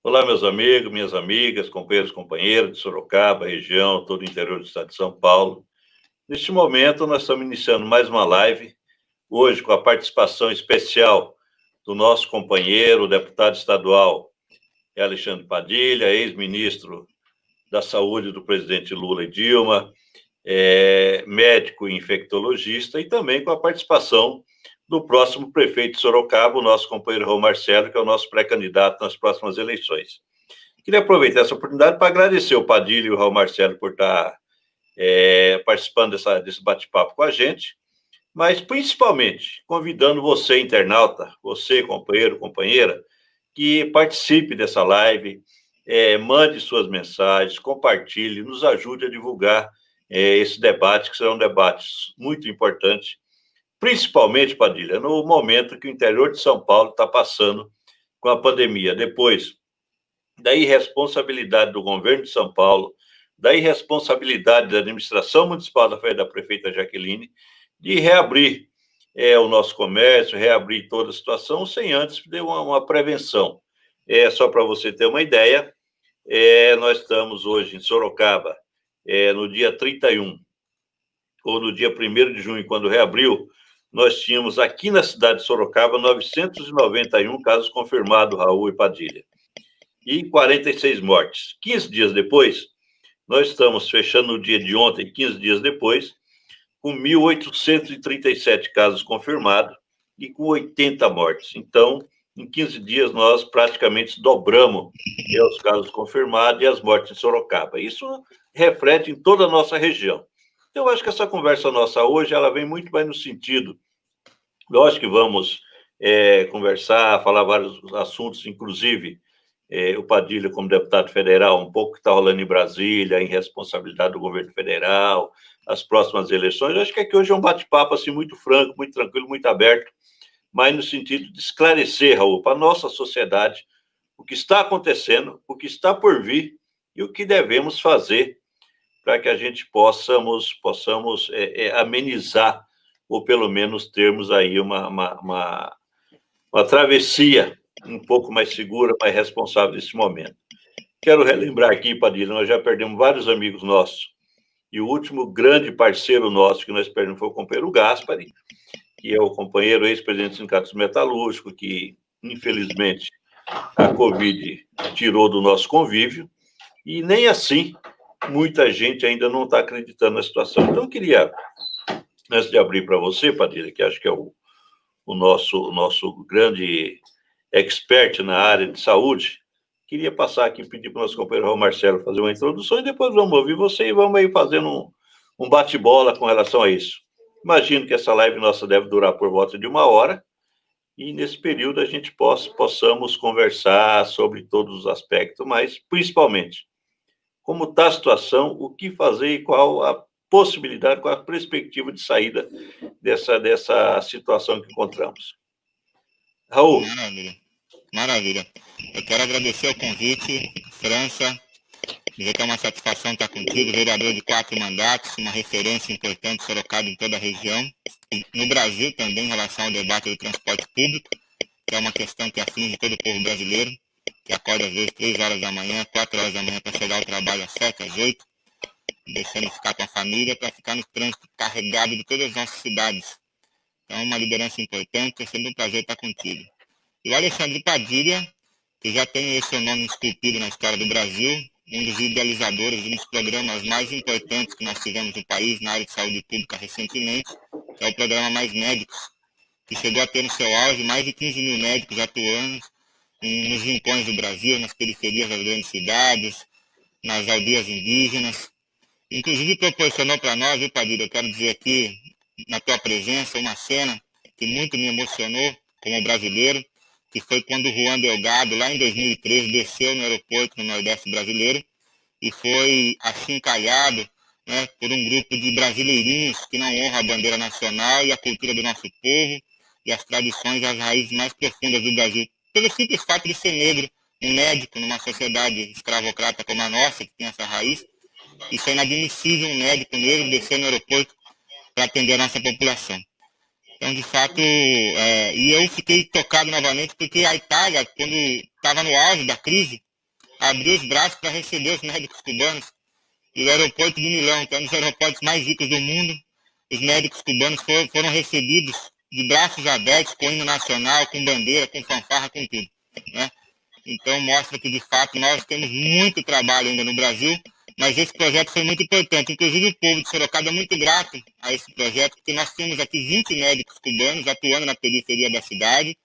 Olá, meus amigos, minhas amigas, companheiros, companheiras de Sorocaba, região, todo o interior do estado de São Paulo. Neste momento, nós estamos iniciando mais uma live, hoje com a participação especial do nosso companheiro, o deputado estadual Alexandre Padilha, ex-ministro da Saúde do presidente Lula e Dilma, médico e infectologista, e também com a participação do próximo prefeito de Sorocaba, o nosso companheiro Raul Marcelo, que é o nosso pré-candidato nas próximas eleições. Queria aproveitar essa oportunidade para agradecer o Padilha e o Raul Marcelo por estar participando desse bate-papo com a gente, mas principalmente convidando você, internauta, você, companheiro, companheira, que participe dessa live, mande suas mensagens, compartilhe, nos ajude a divulgar esse debate, que será um debate muito importante, principalmente, Padilha, no momento que o interior de São Paulo está passando com a pandemia. Depois da irresponsabilidade do governo de São Paulo, da irresponsabilidade da administração municipal da prefeita Jaqueline, de reabrir o nosso comércio, reabrir toda a situação, sem antes ter uma prevenção. Só para você ter uma ideia, nós estamos hoje em Sorocaba, no dia 31, ou no dia 1º de junho, quando reabriu, nós tínhamos aqui na cidade de Sorocaba 991 casos confirmados, Raul e Padilha, e 46 mortes. 15 dias depois, nós estamos fechando no dia de ontem, 15 dias depois, com 1.837 casos confirmados e com 80 mortes. Então, em 15 dias, nós praticamente dobramos os casos confirmados e as mortes em Sorocaba. Isso reflete em toda a nossa região. Então, eu acho que essa conversa nossa hoje, ela vem muito mais no sentido, lógico que vamos conversar, falar vários assuntos, inclusive o Padilha como deputado federal, um pouco que está rolando em Brasília, a irresponsabilidade do governo federal, as próximas eleições. Eu acho que aqui hoje é um bate-papo assim, muito franco, muito tranquilo, muito aberto, mas no sentido de esclarecer, Raul, para a nossa sociedade, o que está acontecendo, o que está por vir e o que devemos fazer para que a gente possamos amenizar, ou pelo menos termos aí uma travessia um pouco mais segura, mais responsável nesse momento. Quero relembrar aqui, Padilha, nós já perdemos vários amigos nossos, e o último grande parceiro nosso que nós perdemos foi o companheiro Gaspari, que é o companheiro ex-presidente do Sindicato Metalúrgico, que, infelizmente, a Covid tirou do nosso convívio, e nem assim muita gente ainda não está acreditando na situação. Então, eu queria, antes de abrir para você, Padilha, que acho que é o nosso grande expert na área de saúde, queria passar aqui e pedir para o nosso companheiro Raul Marcelo fazer uma introdução e depois vamos ouvir você e vamos aí fazendo um bate-bola com relação a isso. Imagino que essa live nossa deve durar por volta de 1 hora e nesse período a gente possamos conversar sobre todos os aspectos, mas principalmente como está a situação, o que fazer e qual a possibilidade, qual a perspectiva de saída dessa situação que encontramos. Raul. Maravilha. Eu quero agradecer o convite, França, dizer que é uma satisfação estar contigo, vereador de 4 mandatos, uma referência importante Sorocaba em toda a região, e no Brasil também em relação ao debate do transporte público, que é uma questão que aflige todo o povo brasileiro, que acorda às vezes 3 horas da manhã, 4 horas da manhã para chegar ao trabalho às 7, às 8, deixando de ficar com a família para ficar no trânsito carregado de todas as nossas cidades. Então é uma liderança importante, é sempre um prazer estar contigo. E o Alexandre Padilha, que já tem esse seu nome esculpido na história do Brasil, um dos idealizadores de um dos programas mais importantes que nós tivemos no país na área de saúde pública recentemente, que é o programa Mais Médicos, que chegou a ter no seu auge mais de 15 mil médicos atuando nos rincões do Brasil, nas periferias das grandes cidades, nas aldeias indígenas. Inclusive proporcionou para nós, viu, Padilha, eu quero dizer aqui, na tua presença, uma cena que muito me emocionou como brasileiro, que foi quando o Juan Delgado, lá em 2013, desceu no aeroporto no Nordeste brasileiro e foi achincalhado, né, por um grupo de brasileirinhos que não honra a bandeira nacional e a cultura do nosso povo e as tradições e as raízes mais profundas do Brasil. Pelo simples fato de ser negro, um médico numa sociedade escravocrata como a nossa, que tem essa raiz, isso é inadmissível um médico negro descer no aeroporto para atender a nossa população. Então, de fato, e eu fiquei tocado novamente porque a Itália, quando estava no auge da crise, abriu os braços para receber os médicos cubanos. E o aeroporto de Milão, que é um dos aeroportos mais ricos do mundo, os médicos cubanos foram recebidos de braços abertos, com hino nacional, com bandeira, com fanfarra, com tudo, né? Então mostra que, de fato, nós temos muito trabalho ainda no Brasil, mas esse projeto foi muito importante. Inclusive, o povo de Sorocaba é muito grato a esse projeto, porque nós temos aqui 20 médicos cubanos atuando na periferia da cidade,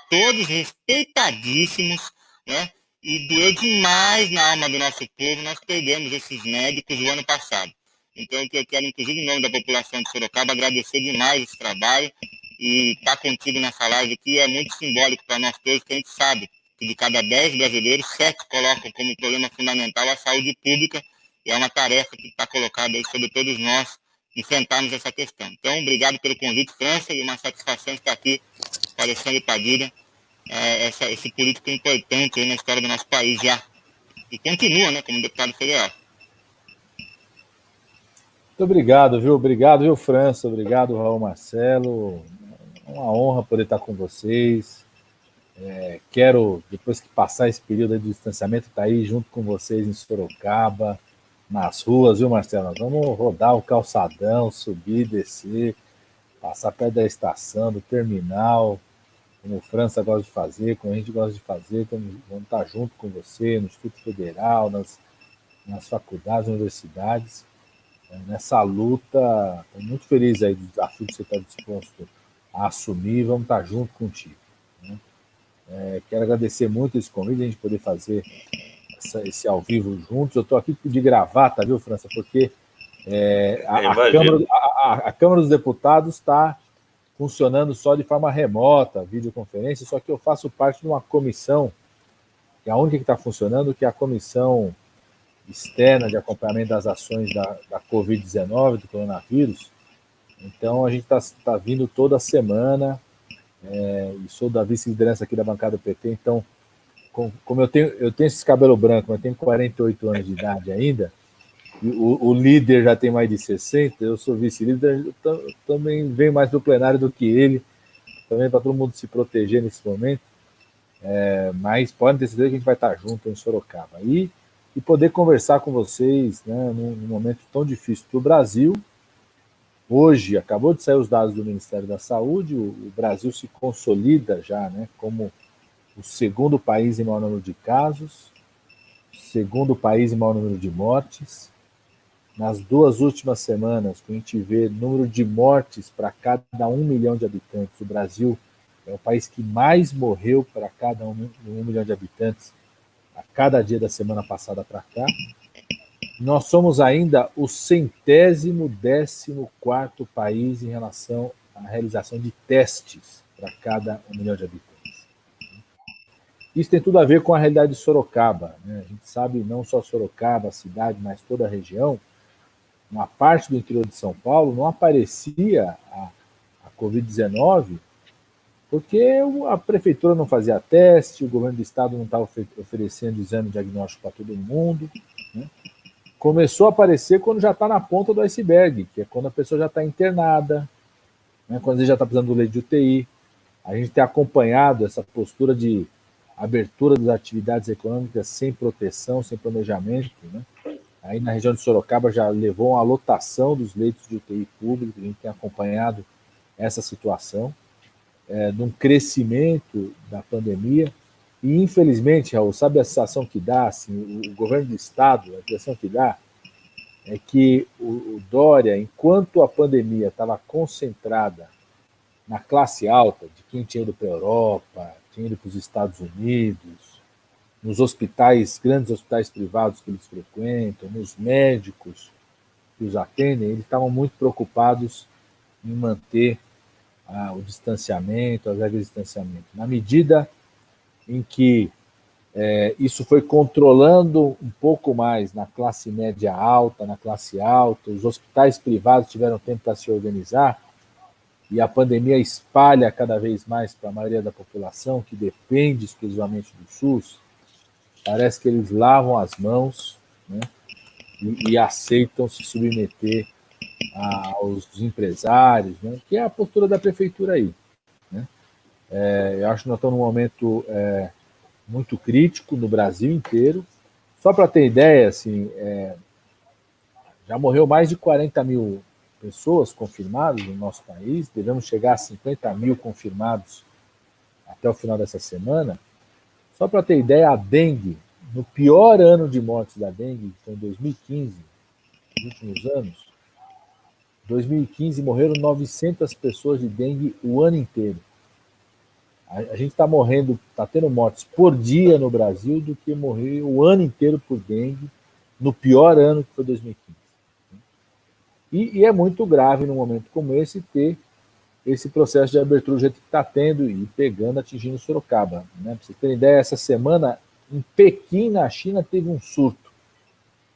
todos respeitadíssimos, né? E doeu demais na alma do nosso povo. Nós perdemos esses médicos o ano passado. Então, o que eu quero, inclusive, em nome da população de Sorocaba, agradecer demais esse trabalho e estar contigo nessa live aqui é muito simbólico para nós todos, que a gente sabe que de cada 10 brasileiros, 7 colocam como problema fundamental a saúde pública, e é uma tarefa que está colocada aí sobre todos nós enfrentarmos essa questão. Então, obrigado pelo convite, França, e uma satisfação estar aqui com Alexandre Padilha, esse político importante aí na história do nosso país já, e continua, né, como deputado federal. Muito obrigado, viu, França? Obrigado, Raul Marcelo. É uma honra poder estar com vocês. Quero, depois que passar esse período aí do distanciamento, estar aí junto com vocês em Sorocaba, nas ruas, viu, Marcelo? Nós vamos rodar o calçadão, subir, descer, passar perto da estação, do terminal, como França gosta de fazer, como a gente gosta de fazer. Vamos estar junto com você no Instituto Federal, nas faculdades, universidades, nessa luta. Estou muito feliz aí do desafio que você está disposto a assumir. Vamos estar junto contigo, né? Quero agradecer muito esse convite, a gente poder fazer esse ao vivo juntos. Eu estou aqui de gravata, viu, França? Porque a Câmara dos Deputados está funcionando só de forma remota, videoconferência, só que eu faço parte de uma comissão, que é a única que está funcionando, que é a Comissão Externa de Acompanhamento das Ações da Covid-19, do coronavírus. Então, a gente está vindo toda semana, e sou da vice-liderança aqui da bancada do PT, então, como eu tenho esse cabelo branco, mas tenho 48 anos de idade ainda, e o líder já tem mais de 60, eu sou vice-líder, também venho mais do plenário do que ele, também para todo mundo se proteger nesse momento, mas podem ter certeza que a gente vai estar junto em Sorocaba. E poder conversar com vocês, né, num momento tão difícil para o Brasil. Hoje, acabou de sair os dados do Ministério da Saúde, o Brasil se consolida já, né, como o segundo país em maior número de casos, segundo país em maior número de mortes. Nas 2 últimas semanas, que a gente vê número de mortes para cada 1 milhão de habitantes, o Brasil é o país que mais morreu para cada 1 milhão de habitantes a cada dia da semana passada para cá. Nós somos ainda o 114º país em relação à realização de testes para cada 1 milhão de habitantes. Isso tem tudo a ver com a realidade de Sorocaba, né? A gente sabe, não só Sorocaba, a cidade, mas toda a região, uma parte do interior de São Paulo, não aparecia a Covid-19 porque a prefeitura não fazia teste, o governo do estado não estava oferecendo exame diagnóstico para todo mundo, né? Começou a aparecer quando já está na ponta do iceberg, que é quando a pessoa já está internada, né? Quando ele já está precisando do leito de UTI. A gente tem acompanhado essa postura de abertura das atividades econômicas sem proteção, sem planejamento, né? Aí na região de Sorocaba já levou uma lotação dos leitos de UTI público, a gente tem acompanhado essa situação, de um crescimento da pandemia, e infelizmente, Raul, sabe a sensação que dá, assim, o governo do estado, a impressão que dá é que o Dória, enquanto a pandemia estava concentrada na classe alta, de quem tinha ido para a Europa, tinha ido para os Estados Unidos, nos hospitais, grandes hospitais privados que eles frequentam, nos médicos que os atendem, eles estavam muito preocupados em manter o distanciamento, as regras de distanciamento. Na medida em que isso foi controlando um pouco mais na classe média alta, na classe alta, os hospitais privados tiveram tempo para se organizar, e a pandemia espalha cada vez mais para a maioria da população, que depende exclusivamente do SUS, parece que eles lavam as mãos, né, e aceitam se submeter aos empresários, né, que é a postura da prefeitura aí, né? Eu acho que nós estamos num momento muito crítico no Brasil inteiro, Só para ter ideia, assim, já morreu mais de 40 mil pessoas confirmadas no nosso país, devemos chegar a 50 mil confirmados até o final dessa semana. Só para ter ideia, a dengue, no pior ano de mortes da dengue, que foi em 2015, nos últimos anos, 2015 morreram 900 pessoas de dengue o ano inteiro. A gente está morrendo, está tendo mortes por dia no Brasil do que morreu o ano inteiro por dengue no pior ano que foi 2015. E é muito grave num momento como esse ter esse processo de abertura do jeito que está tendo e pegando, atingindo Sorocaba. Né? Para você ter ideia, essa semana em Pequim, na China, teve um surto.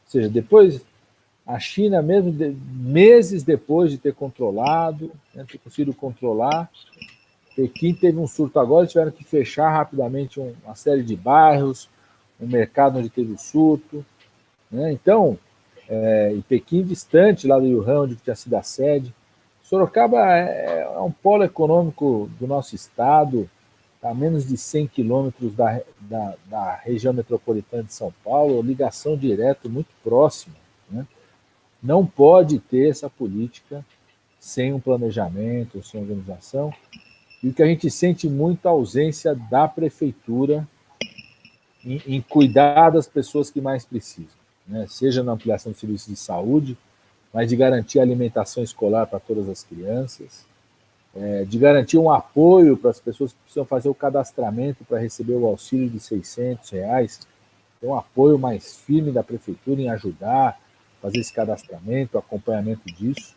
Ou seja, depois a China, mesmo meses depois de ter controlado, né, ter conseguido controlar, Pequim teve um surto agora, eles tiveram que fechar rapidamente uma série de bairros, um mercado onde teve o surto. Né? Então, em Pequim, distante lá do Wuhan, onde tinha sido a sede. Sorocaba é um polo econômico do nosso estado, está a menos de 100 quilômetros da região metropolitana de São Paulo, ligação direta muito próxima. Né? Não pode ter essa política sem um planejamento, sem organização. E o que a gente sente muito a ausência da prefeitura em cuidar das pessoas que mais precisam, né? Seja na ampliação dos serviços de saúde, mas de garantir a alimentação escolar para todas as crianças, de garantir um apoio para as pessoas que precisam fazer o cadastramento para receber o auxílio de R$600, ter um apoio mais firme da prefeitura em ajudar, fazer esse cadastramento, acompanhamento disso.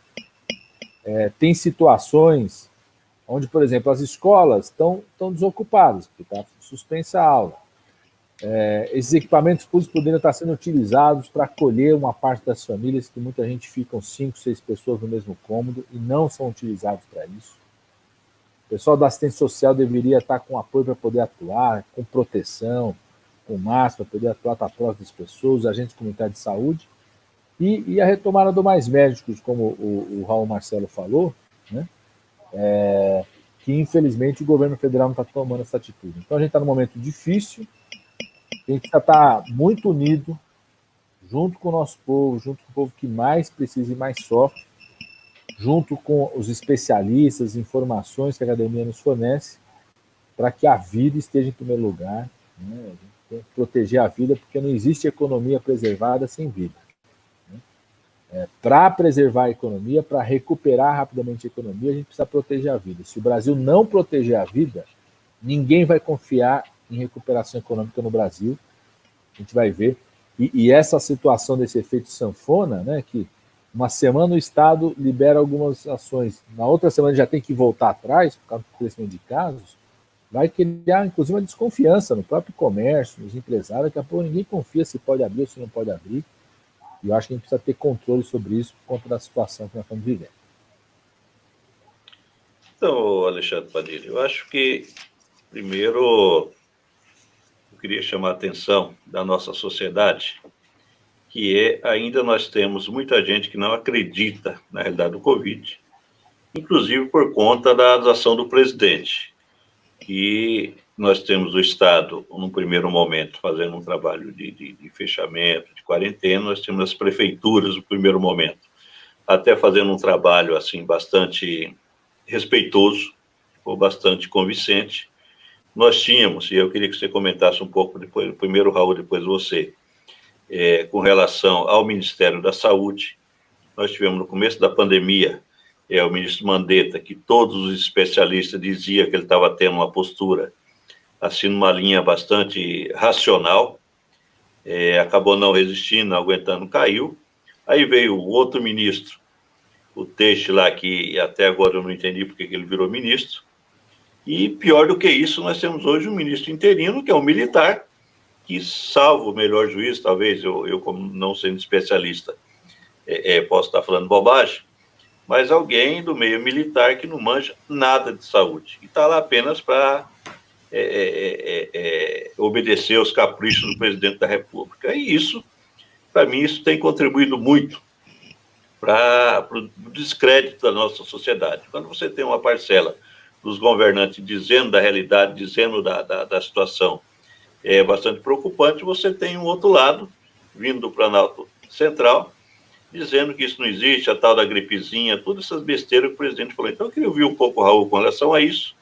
Tem situações onde, por exemplo, as escolas estão desocupadas, porque está suspensa a aula. Esses equipamentos públicos poderiam estar sendo utilizados para acolher uma parte das famílias, que muita gente ficam 5, 6 pessoas no mesmo cômodo e não são utilizados para isso. O pessoal da assistência social deveria estar com apoio para poder atuar, com proteção, com máscara, para poder atuar, estar próximo das pessoas, agentes comunitários de saúde. E a retomada do Mais Médicos, como o Raul Marcelo falou, né? Que infelizmente o governo federal não está tomando essa atitude. Então a gente está num momento difícil, a gente precisa estar muito unido, junto com o nosso povo, junto com o povo que mais precisa e mais sofre, junto com os especialistas, informações que a academia nos fornece, para que a vida esteja em primeiro lugar. Né? A gente tem que proteger a vida, porque não existe economia preservada sem vida. Para preservar a economia, para recuperar rapidamente a economia, a gente precisa proteger a vida. Se o Brasil não proteger a vida, ninguém vai confiar em recuperação econômica no Brasil. A gente vai ver. E essa situação desse efeito sanfona, né, que uma semana o Estado libera algumas ações, na outra semana já tem que voltar atrás, por causa do crescimento de casos, vai criar, inclusive, uma desconfiança no próprio comércio, nos empresários. Daqui a pouco ninguém confia se pode abrir ou se não pode abrir. E eu acho que a gente precisa ter controle sobre isso por conta da situação que nós estamos vivendo. Então, Alexandre Padilha, eu acho que, primeiro, eu queria chamar a atenção da nossa sociedade, que ainda nós temos muita gente que não acredita na realidade do Covid, inclusive por conta da ação do presidente, que nós temos o Estado, num primeiro momento, fazendo um trabalho de fechamento, de quarentena, nós temos as prefeituras, no primeiro momento, até fazendo um trabalho assim bastante respeitoso, ou bastante convincente. Nós tínhamos, e eu queria que você comentasse um pouco, depois, primeiro Raul, depois você, com relação ao Ministério da Saúde. Nós tivemos no começo da pandemia, o ministro Mandetta, que todos os especialistas diziam que ele estava tendo uma postura assim, numa linha bastante racional, acabou não resistindo, não aguentando, caiu. Aí veio o outro ministro, o Teixe lá, que até agora eu não entendi porque que ele virou ministro, e pior do que isso, nós temos hoje um ministro interino, que é um militar, que, salvo o melhor juiz, talvez, eu como não sendo especialista, posso estar falando bobagem, mas alguém do meio militar que não manja nada de saúde, e está lá apenas para obedecer aos caprichos do presidente da República. E isso, para mim, isso tem contribuído muito para o descrédito da nossa sociedade. Quando você tem uma parcela dos governantes dizendo da realidade, dizendo da situação bastante preocupante, você tem um outro lado vindo do Planalto Central, dizendo que isso não existe, a tal da gripezinha, todas essas besteiras que o presidente falou. Então, eu queria ouvir um pouco, Raul, com relação a isso,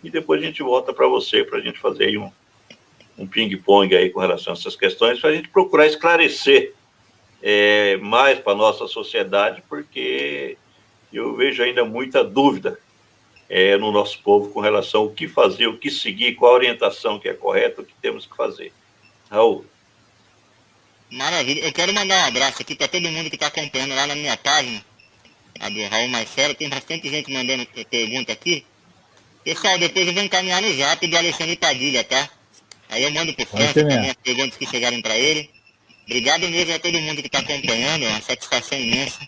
e depois a gente volta para você, para a gente fazer aí um ping-pong aí com relação a essas questões, para a gente procurar esclarecer mais para a nossa sociedade, porque eu vejo ainda muita dúvida no nosso povo com relação ao que fazer, o que seguir, qual a orientação que é correta, o que temos que fazer. Raul. Maravilha. Eu quero mandar um abraço aqui para todo mundo que está acompanhando lá na minha página, a do Raul Marcelo. Tem bastante gente mandando pergunta aqui. Pessoal, depois eu vou encaminhar no zap do Alexandre Padilha, tá? Aí eu mando pro França também as perguntas que chegarem para ele. Obrigado mesmo a todo mundo que está acompanhando, é uma satisfação imensa.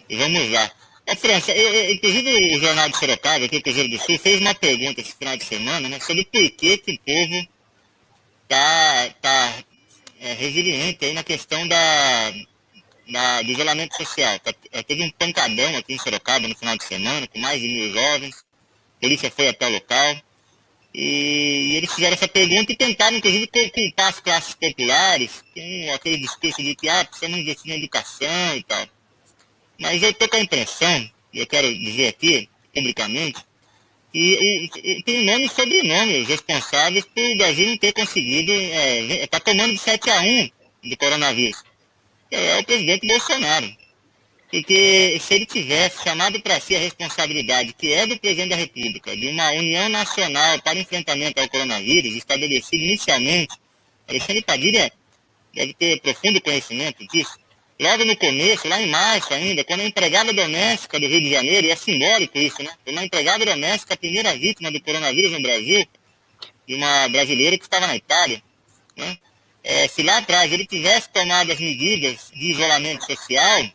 E vamos lá. França, inclusive o Jornal de Sorocaba, aqui o Cruzeiro do Sul, fez uma pergunta esse final de semana, né, sobre por que o povo está resiliente aí na questão do isolamento social. Teve um pancadão aqui em Sorocaba no final de semana, com mais de 1.000 jovens. A polícia foi até o local. E eles fizeram essa pergunta e tentaram, inclusive, culpar as classes populares com aquele discurso de que precisamos investir na educação e tal. Mas eu estou com a impressão, e eu quero dizer aqui, publicamente, que tem nome e sobrenome os responsáveis por o Brasil não ter conseguido, está tomando de 7-1 do coronavírus. É o presidente Bolsonaro. Porque se ele tivesse chamado para si a responsabilidade, que é do presidente da República, de uma união nacional para enfrentamento ao coronavírus, estabelecido inicialmente, Alexandre Padilha deve ter profundo conhecimento disso. Logo no começo, lá em março ainda, quando a empregada doméstica do Rio de Janeiro, e é simbólico isso, né? Uma empregada doméstica, a primeira vítima do coronavírus no Brasil, de uma brasileira que estava na Itália, né? Se lá atrás ele tivesse tomado as medidas de isolamento social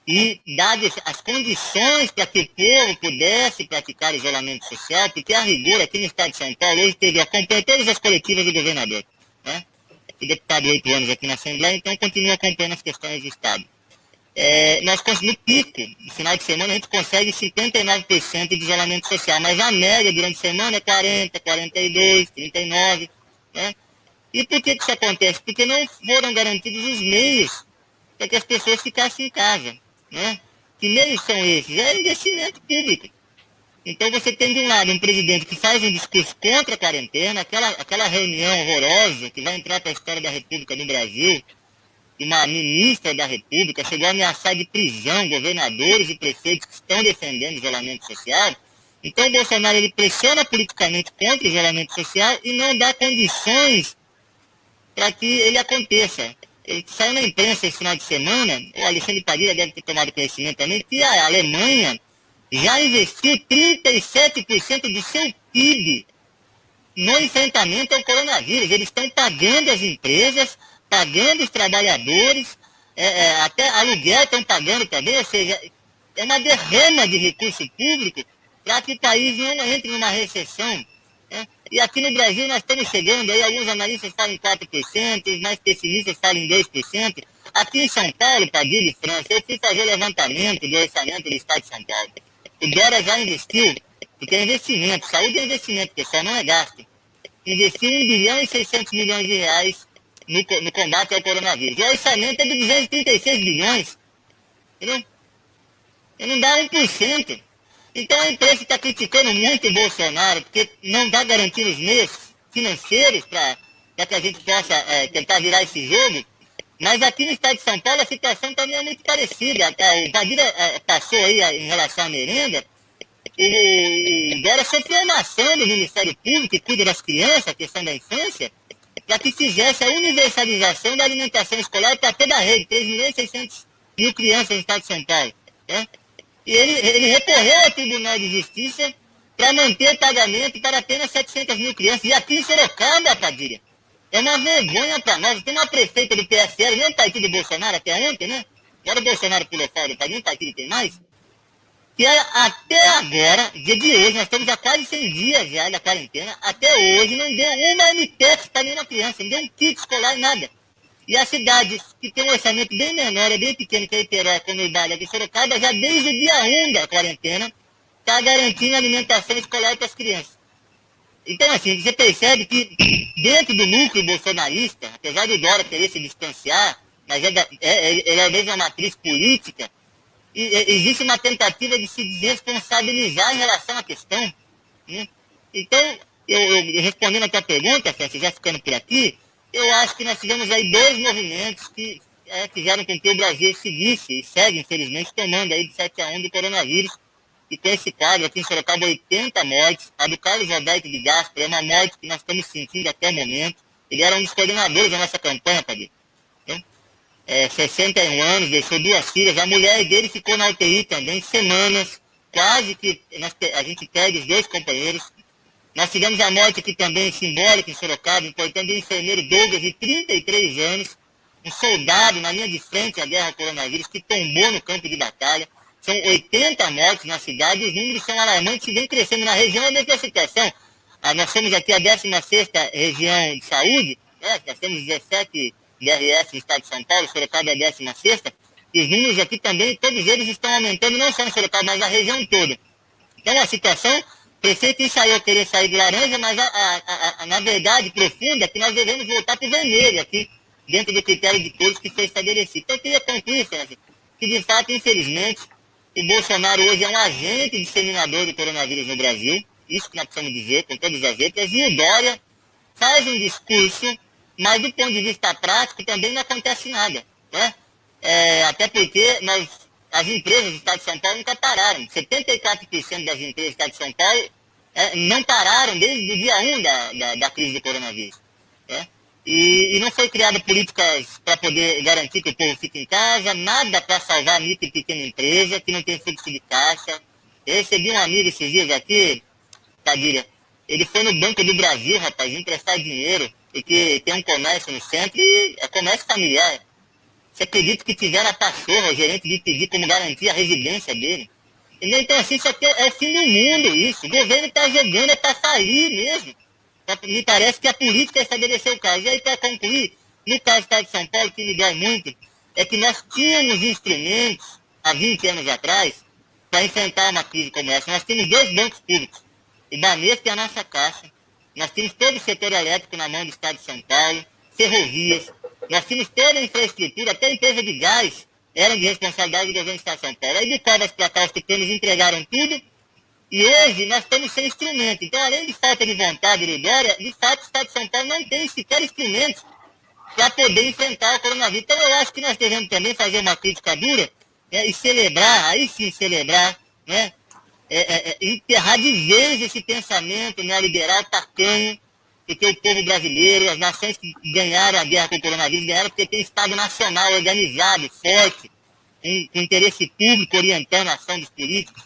e dado as condições para que o povo pudesse praticar isolamento social, porque a rigor aqui no estado de São Paulo, hoje teve, acompanha todas as coletivas do governador, né? Fui deputado 8 anos aqui na Assembleia, então continuo acompanhando as questões do Estado. Nós conseguimos, no pico, no final de semana, a gente consegue 59% de isolamento social, mas a média durante a semana é 40, 42, 39, né? E por que isso acontece? Porque não foram garantidos os meios para que as pessoas ficassem em casa, né? Que meios são esses? É investimento público. Então você tem de um lado um presidente que faz um discurso contra a quarentena, aquela reunião horrorosa que vai entrar para a história da República no Brasil, uma ministra da República chegou a ameaçar de prisão governadores e prefeitos que estão defendendo o isolamento social. Então o Bolsonaro ele pressiona politicamente contra o isolamento social e não dá condições para que ele aconteça. Ele saiu na imprensa esse final de semana, o Alexandre Padilha deve ter tomado conhecimento também, que a Alemanha já investiu 37% do seu PIB no enfrentamento ao coronavírus. Eles estão pagando as empresas, pagando os trabalhadores, até aluguel estão pagando também, ou seja, é uma derrama de recurso público para que o país não entre numa recessão. Né? E aqui no Brasil nós estamos chegando, aí alguns analistas falam em 4%, os mais pessimistas falam em 2%. Aqui em São Paulo, Padilha e França, eu fui fazer o levantamento do orçamento do Estado de São Paulo. O Dória já investiu, porque é investimento, saúde é investimento, pessoal, não é gasto. Investiu 1 bilhão e 600 milhões de reais no combate ao coronavírus. O orçamento é de 236 bilhões. Entendeu? E não dá 1%. Então a imprensa está criticando muito o Bolsonaro, porque não está garantindo os meios financeiros para que a gente possa tentar virar esse jogo. Mas aqui no estado de São Paulo a situação também é muito parecida. O Padilha passou aí em relação à merenda. O Dória sofreu uma ação do Ministério Público que cuida das crianças, a questão da infância, para que fizesse a universalização da alimentação escolar para toda a rede, 3.600.000 crianças no estado de São Paulo. Né? E ele recorreu ao Tribunal de Justiça para manter o pagamento para apenas 700.000 crianças. E aqui em Sorocaba, Padilha, é uma vergonha para nós. Tem uma prefeita do PSL, nem o partido do Bolsonaro até ontem, né? Agora o Bolsonaro pulou fora do partido, nem partido tem mais. Que até agora, dia de hoje, nós estamos há quase 100 dias já da quarentena, até hoje não deu uma MTEX para nenhuma criança, não deu um kit escolar, nada. E as cidades que tem um orçamento bem menor, é bem pequeno, que é Iterói, Conurbada e Sorocaba, já desde o dia 1 da quarentena, está garantindo alimentação escolar para as crianças. Então, assim, você percebe que dentro do núcleo bolsonarista, apesar do Dória querer se distanciar, mas ele é a mesma matriz política, e existe uma tentativa de se desresponsabilizar em relação à questão. Né? Então, eu respondendo a tua pergunta, Francis, já ficando por aqui, eu acho que nós tivemos aí dois movimentos que fizeram com que o Brasil seguisse e segue, infelizmente, tomando aí de 7-1 do coronavírus. E com esse quadro aqui em Sorocaba, 80 mortes. A do Carlos Alberto de Gaspar é uma morte que nós estamos sentindo até o momento. Ele era um dos coordenadores da nossa campanha, Padre. Então, 61 anos, deixou 2 filhas. A mulher dele ficou na UTI também, semanas. Quase que a gente perde os 2 companheiros. Nós tivemos a morte aqui também, simbólica, em Sorocaba, importando o enfermeiro Douglas, de 33 anos. Um soldado na linha de frente à guerra ao coronavírus, que tombou no campo de batalha. São 80 mortes na cidade, os números são alarmantes e vem crescendo na região, é a mesma situação. Nós somos aqui a 16ª região de saúde, nós temos 17 DRS no estado de São Paulo, Sorocaba é a 16ª, e os números aqui também, todos eles estão aumentando, não só em Sorocaba, mas na região toda. Então a situação, o prefeito ensaiou querer sair do laranja, mas na verdade profunda é que nós devemos voltar para o vermelho aqui, dentro do critério de todos que foi estabelecido. Então eu queria concluir, Francis, que de fato, infelizmente, o Bolsonaro hoje é um agente disseminador do coronavírus no Brasil, isso que nós precisamos dizer, com todas as letras, e o Dória faz um discurso, mas do ponto de vista prático também não acontece nada. Né? Até porque as empresas do Estado de São Paulo nunca pararam. 74% das empresas do Estado de São Paulo não pararam desde o dia 1 da crise do coronavírus. Né? E não foi criada políticas para poder garantir que o povo fique em casa, nada para salvar a micro e pequena empresa, que não tem fluxo de caixa. Eu recebi um amigo esses dias aqui, Padilha, ele foi no Banco do Brasil, rapaz, emprestar dinheiro, porque tem um comércio no centro e é comércio familiar. Você acredita que tiveram a pachorra, o gerente de pedir como garantia a residência dele? Entendeu? Então, assim, isso aqui é o fim do mundo, isso. O governo está jogando, é para sair mesmo. Me parece que a política estabeleceu o caso. E aí, para concluir, no caso do Estado de São Paulo, que me dói muito, é que nós tínhamos instrumentos, há 20 anos atrás, para enfrentar uma crise como essa. Nós temos 2 bancos públicos, o Banespa e a nossa Caixa. Nós temos todo o setor elétrico na mão do Estado de São Paulo, ferrovias, nós tínhamos toda a infraestrutura, até a empresa de gás eram de responsabilidade do governo do Estado de São Paulo. Aí, de Covas para cá, os tucanos entregaram tudo, e hoje nós estamos sem instrumento. Então, além de falta de vontade do Dória, de fato o Estado de São Paulo não tem sequer instrumentos para poder enfrentar o coronavírus. Então, eu acho que nós devemos também fazer uma crítica dura e celebrar, aí sim celebrar, né? Enterrar de vez esse pensamento neoliberal tacanho, porque o povo brasileiro, as nações que ganharam a guerra com o coronavírus, ganharam porque tem Estado nacional organizado, forte, com interesse público orientando a ação dos políticos.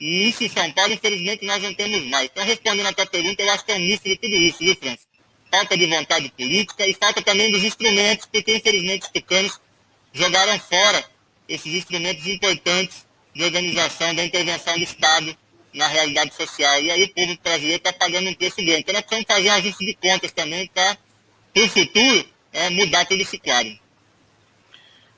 E isso em São Paulo, infelizmente, nós não temos mais. Então, respondendo a tua pergunta, eu acho que é um misto de tudo isso, viu, Francis? Falta de vontade política e falta também dos instrumentos, porque, infelizmente, os tucanos jogaram fora esses instrumentos importantes de organização da intervenção do Estado na realidade social. E aí o povo brasileiro está pagando um preço grande. Então, nós precisamos fazer um ajuste de contas também para o futuro mudar todo esse quadro.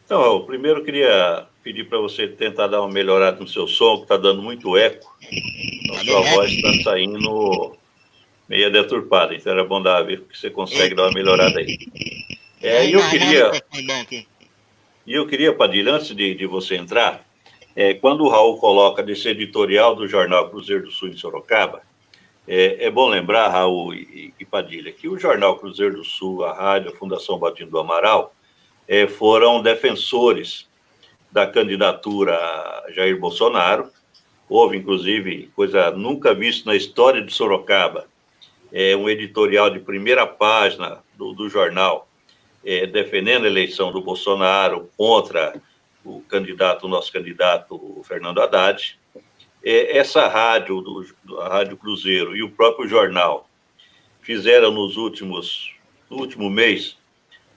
Então, eu primeiro queria pedir para você tentar dar uma melhorada no seu som, que está dando muito eco. Então, sua voz está saindo meio deturpada, então era bom ver que você consegue dar uma melhorada aí. Eu queria, Padilha, antes de você entrar, quando o Raul coloca desse editorial do Jornal Cruzeiro do Sul em Sorocaba, é bom lembrar, Raul e Padilha, que o Jornal Cruzeiro do Sul, a rádio, a Fundação Baldino do Amaral, foram defensores da candidatura a Jair Bolsonaro. Houve, inclusive, coisa nunca vista na história de Sorocaba, um editorial de primeira página do jornal, defendendo a eleição do Bolsonaro contra o nosso candidato, o Fernando Haddad. Essa rádio, a Rádio Cruzeiro e o próprio jornal fizeram no último mês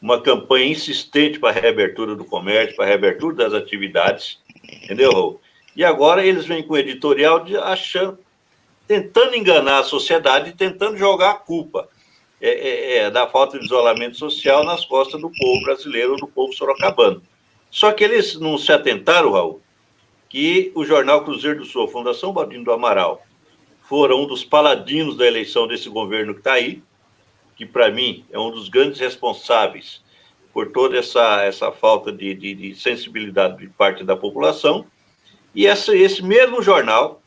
uma campanha insistente para a reabertura do comércio, para a reabertura das atividades, entendeu, Raul? E agora eles vêm com o editorial tentando enganar a sociedade, tentando jogar a culpa da falta de isolamento social nas costas do povo brasileiro, do povo sorocabano. Só que eles não se atentaram, Raul, que o Jornal Cruzeiro do Sul, a Fundação Baldino do Amaral, foram um dos paladinos da eleição desse governo que está aí, que, para mim, é um dos grandes responsáveis por toda essa falta de sensibilidade de parte da população. E esse mesmo jornal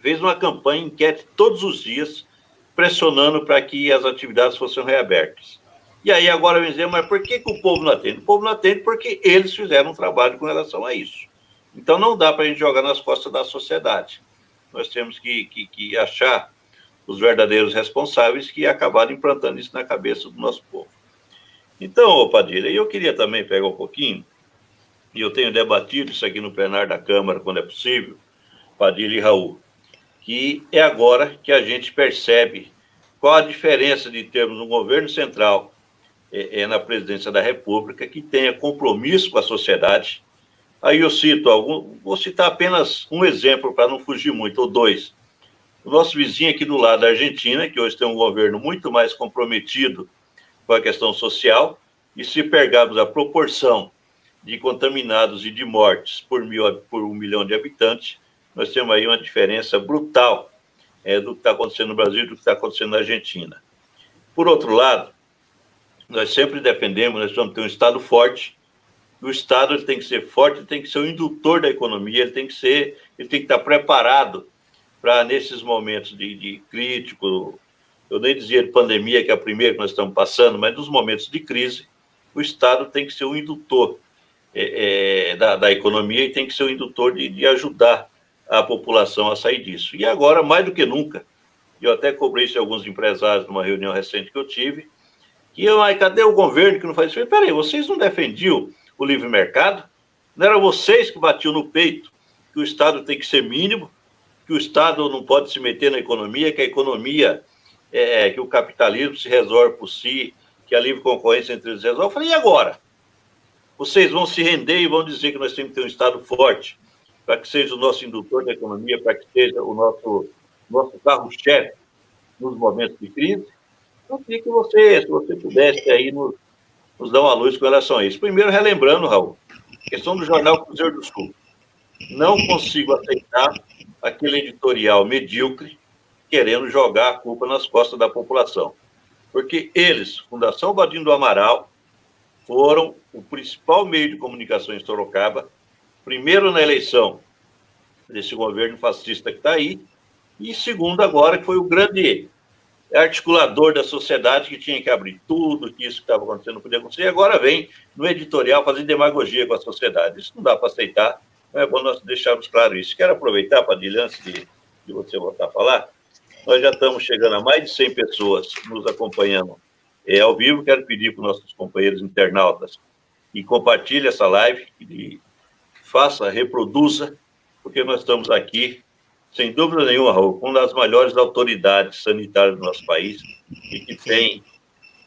fez uma campanha, enquete todos os dias, pressionando para que as atividades fossem reabertas. E aí agora vem dizer, mas por que o povo não atende? O povo não atende porque eles fizeram um trabalho com relação a isso. Então não dá para a gente jogar nas costas da sociedade. Nós temos que achar os verdadeiros responsáveis que acabaram implantando isso na cabeça do nosso povo. Então, Padilha, eu queria também pegar um pouquinho, e eu tenho debatido isso aqui no plenário da Câmara, quando é possível, Padilha e Raul, que é agora que a gente percebe qual a diferença de termos um governo central na presidência da República, que tenha compromisso com a sociedade. Aí eu cito vou citar apenas um exemplo para não fugir muito, ou dois. O nosso vizinho aqui do lado, a Argentina, que hoje tem um governo muito mais comprometido com a questão social, e se pegarmos a proporção de contaminados e de mortes por 1 milhão de habitantes, nós temos aí uma diferença brutal do que está acontecendo no Brasil e do que está acontecendo na Argentina. Por outro lado, nós sempre defendemos, nós vamos ter um Estado forte. O Estado ele tem que ser forte, ele tem que ser o indutor da economia, ele tem que estar preparado para, nesses momentos de crítico, eu nem dizia de pandemia, que é a primeira que nós estamos passando, mas nos momentos de crise, o Estado tem que ser o indutor da economia e tem que ser o indutor de ajudar a população a sair disso. E agora, mais do que nunca, eu até cobrei isso a alguns empresários numa reunião recente que eu tive, cadê o governo que não faz isso? Peraí, vocês não defendiam o livre mercado? Não eram vocês que batiam no peito que o Estado tem que ser mínimo, que o Estado não pode se meter na economia, que a economia, que o capitalismo se resolve por si, que a livre concorrência entre eles resolve? Eu falei, e agora? Vocês vão se render e vão dizer que nós temos que ter um Estado forte, para que seja o nosso indutor da economia, para que seja o nosso carro-chefe nos momentos de crise? Eu queria que você, se você pudesse aí nos dar uma luz com relação a isso. Primeiro, relembrando, Raul, questão do jornal Cruzeiro do Sul. Não consigo aceitar aquele editorial medíocre querendo jogar a culpa nas costas da população. Porque eles, Fundação Badinho do Amaral, foram o principal meio de comunicação em Sorocaba, primeiro na eleição desse governo fascista que está aí, e segundo agora, que foi o grande articulador da sociedade que tinha que abrir tudo, que isso que estava acontecendo não podia acontecer, e agora vem no editorial fazer demagogia com a sociedade. Isso não dá para aceitar, não é bom nós deixarmos claro isso. Quero aproveitar, Padilha, antes de você voltar a falar, nós já estamos chegando a mais de 100 pessoas nos acompanhando ao vivo. Quero pedir para os nossos companheiros internautas que compartilhem essa live, que reproduza, porque nós estamos aqui, sem dúvida nenhuma, Raul, com uma das maiores autoridades sanitárias do nosso país e que tem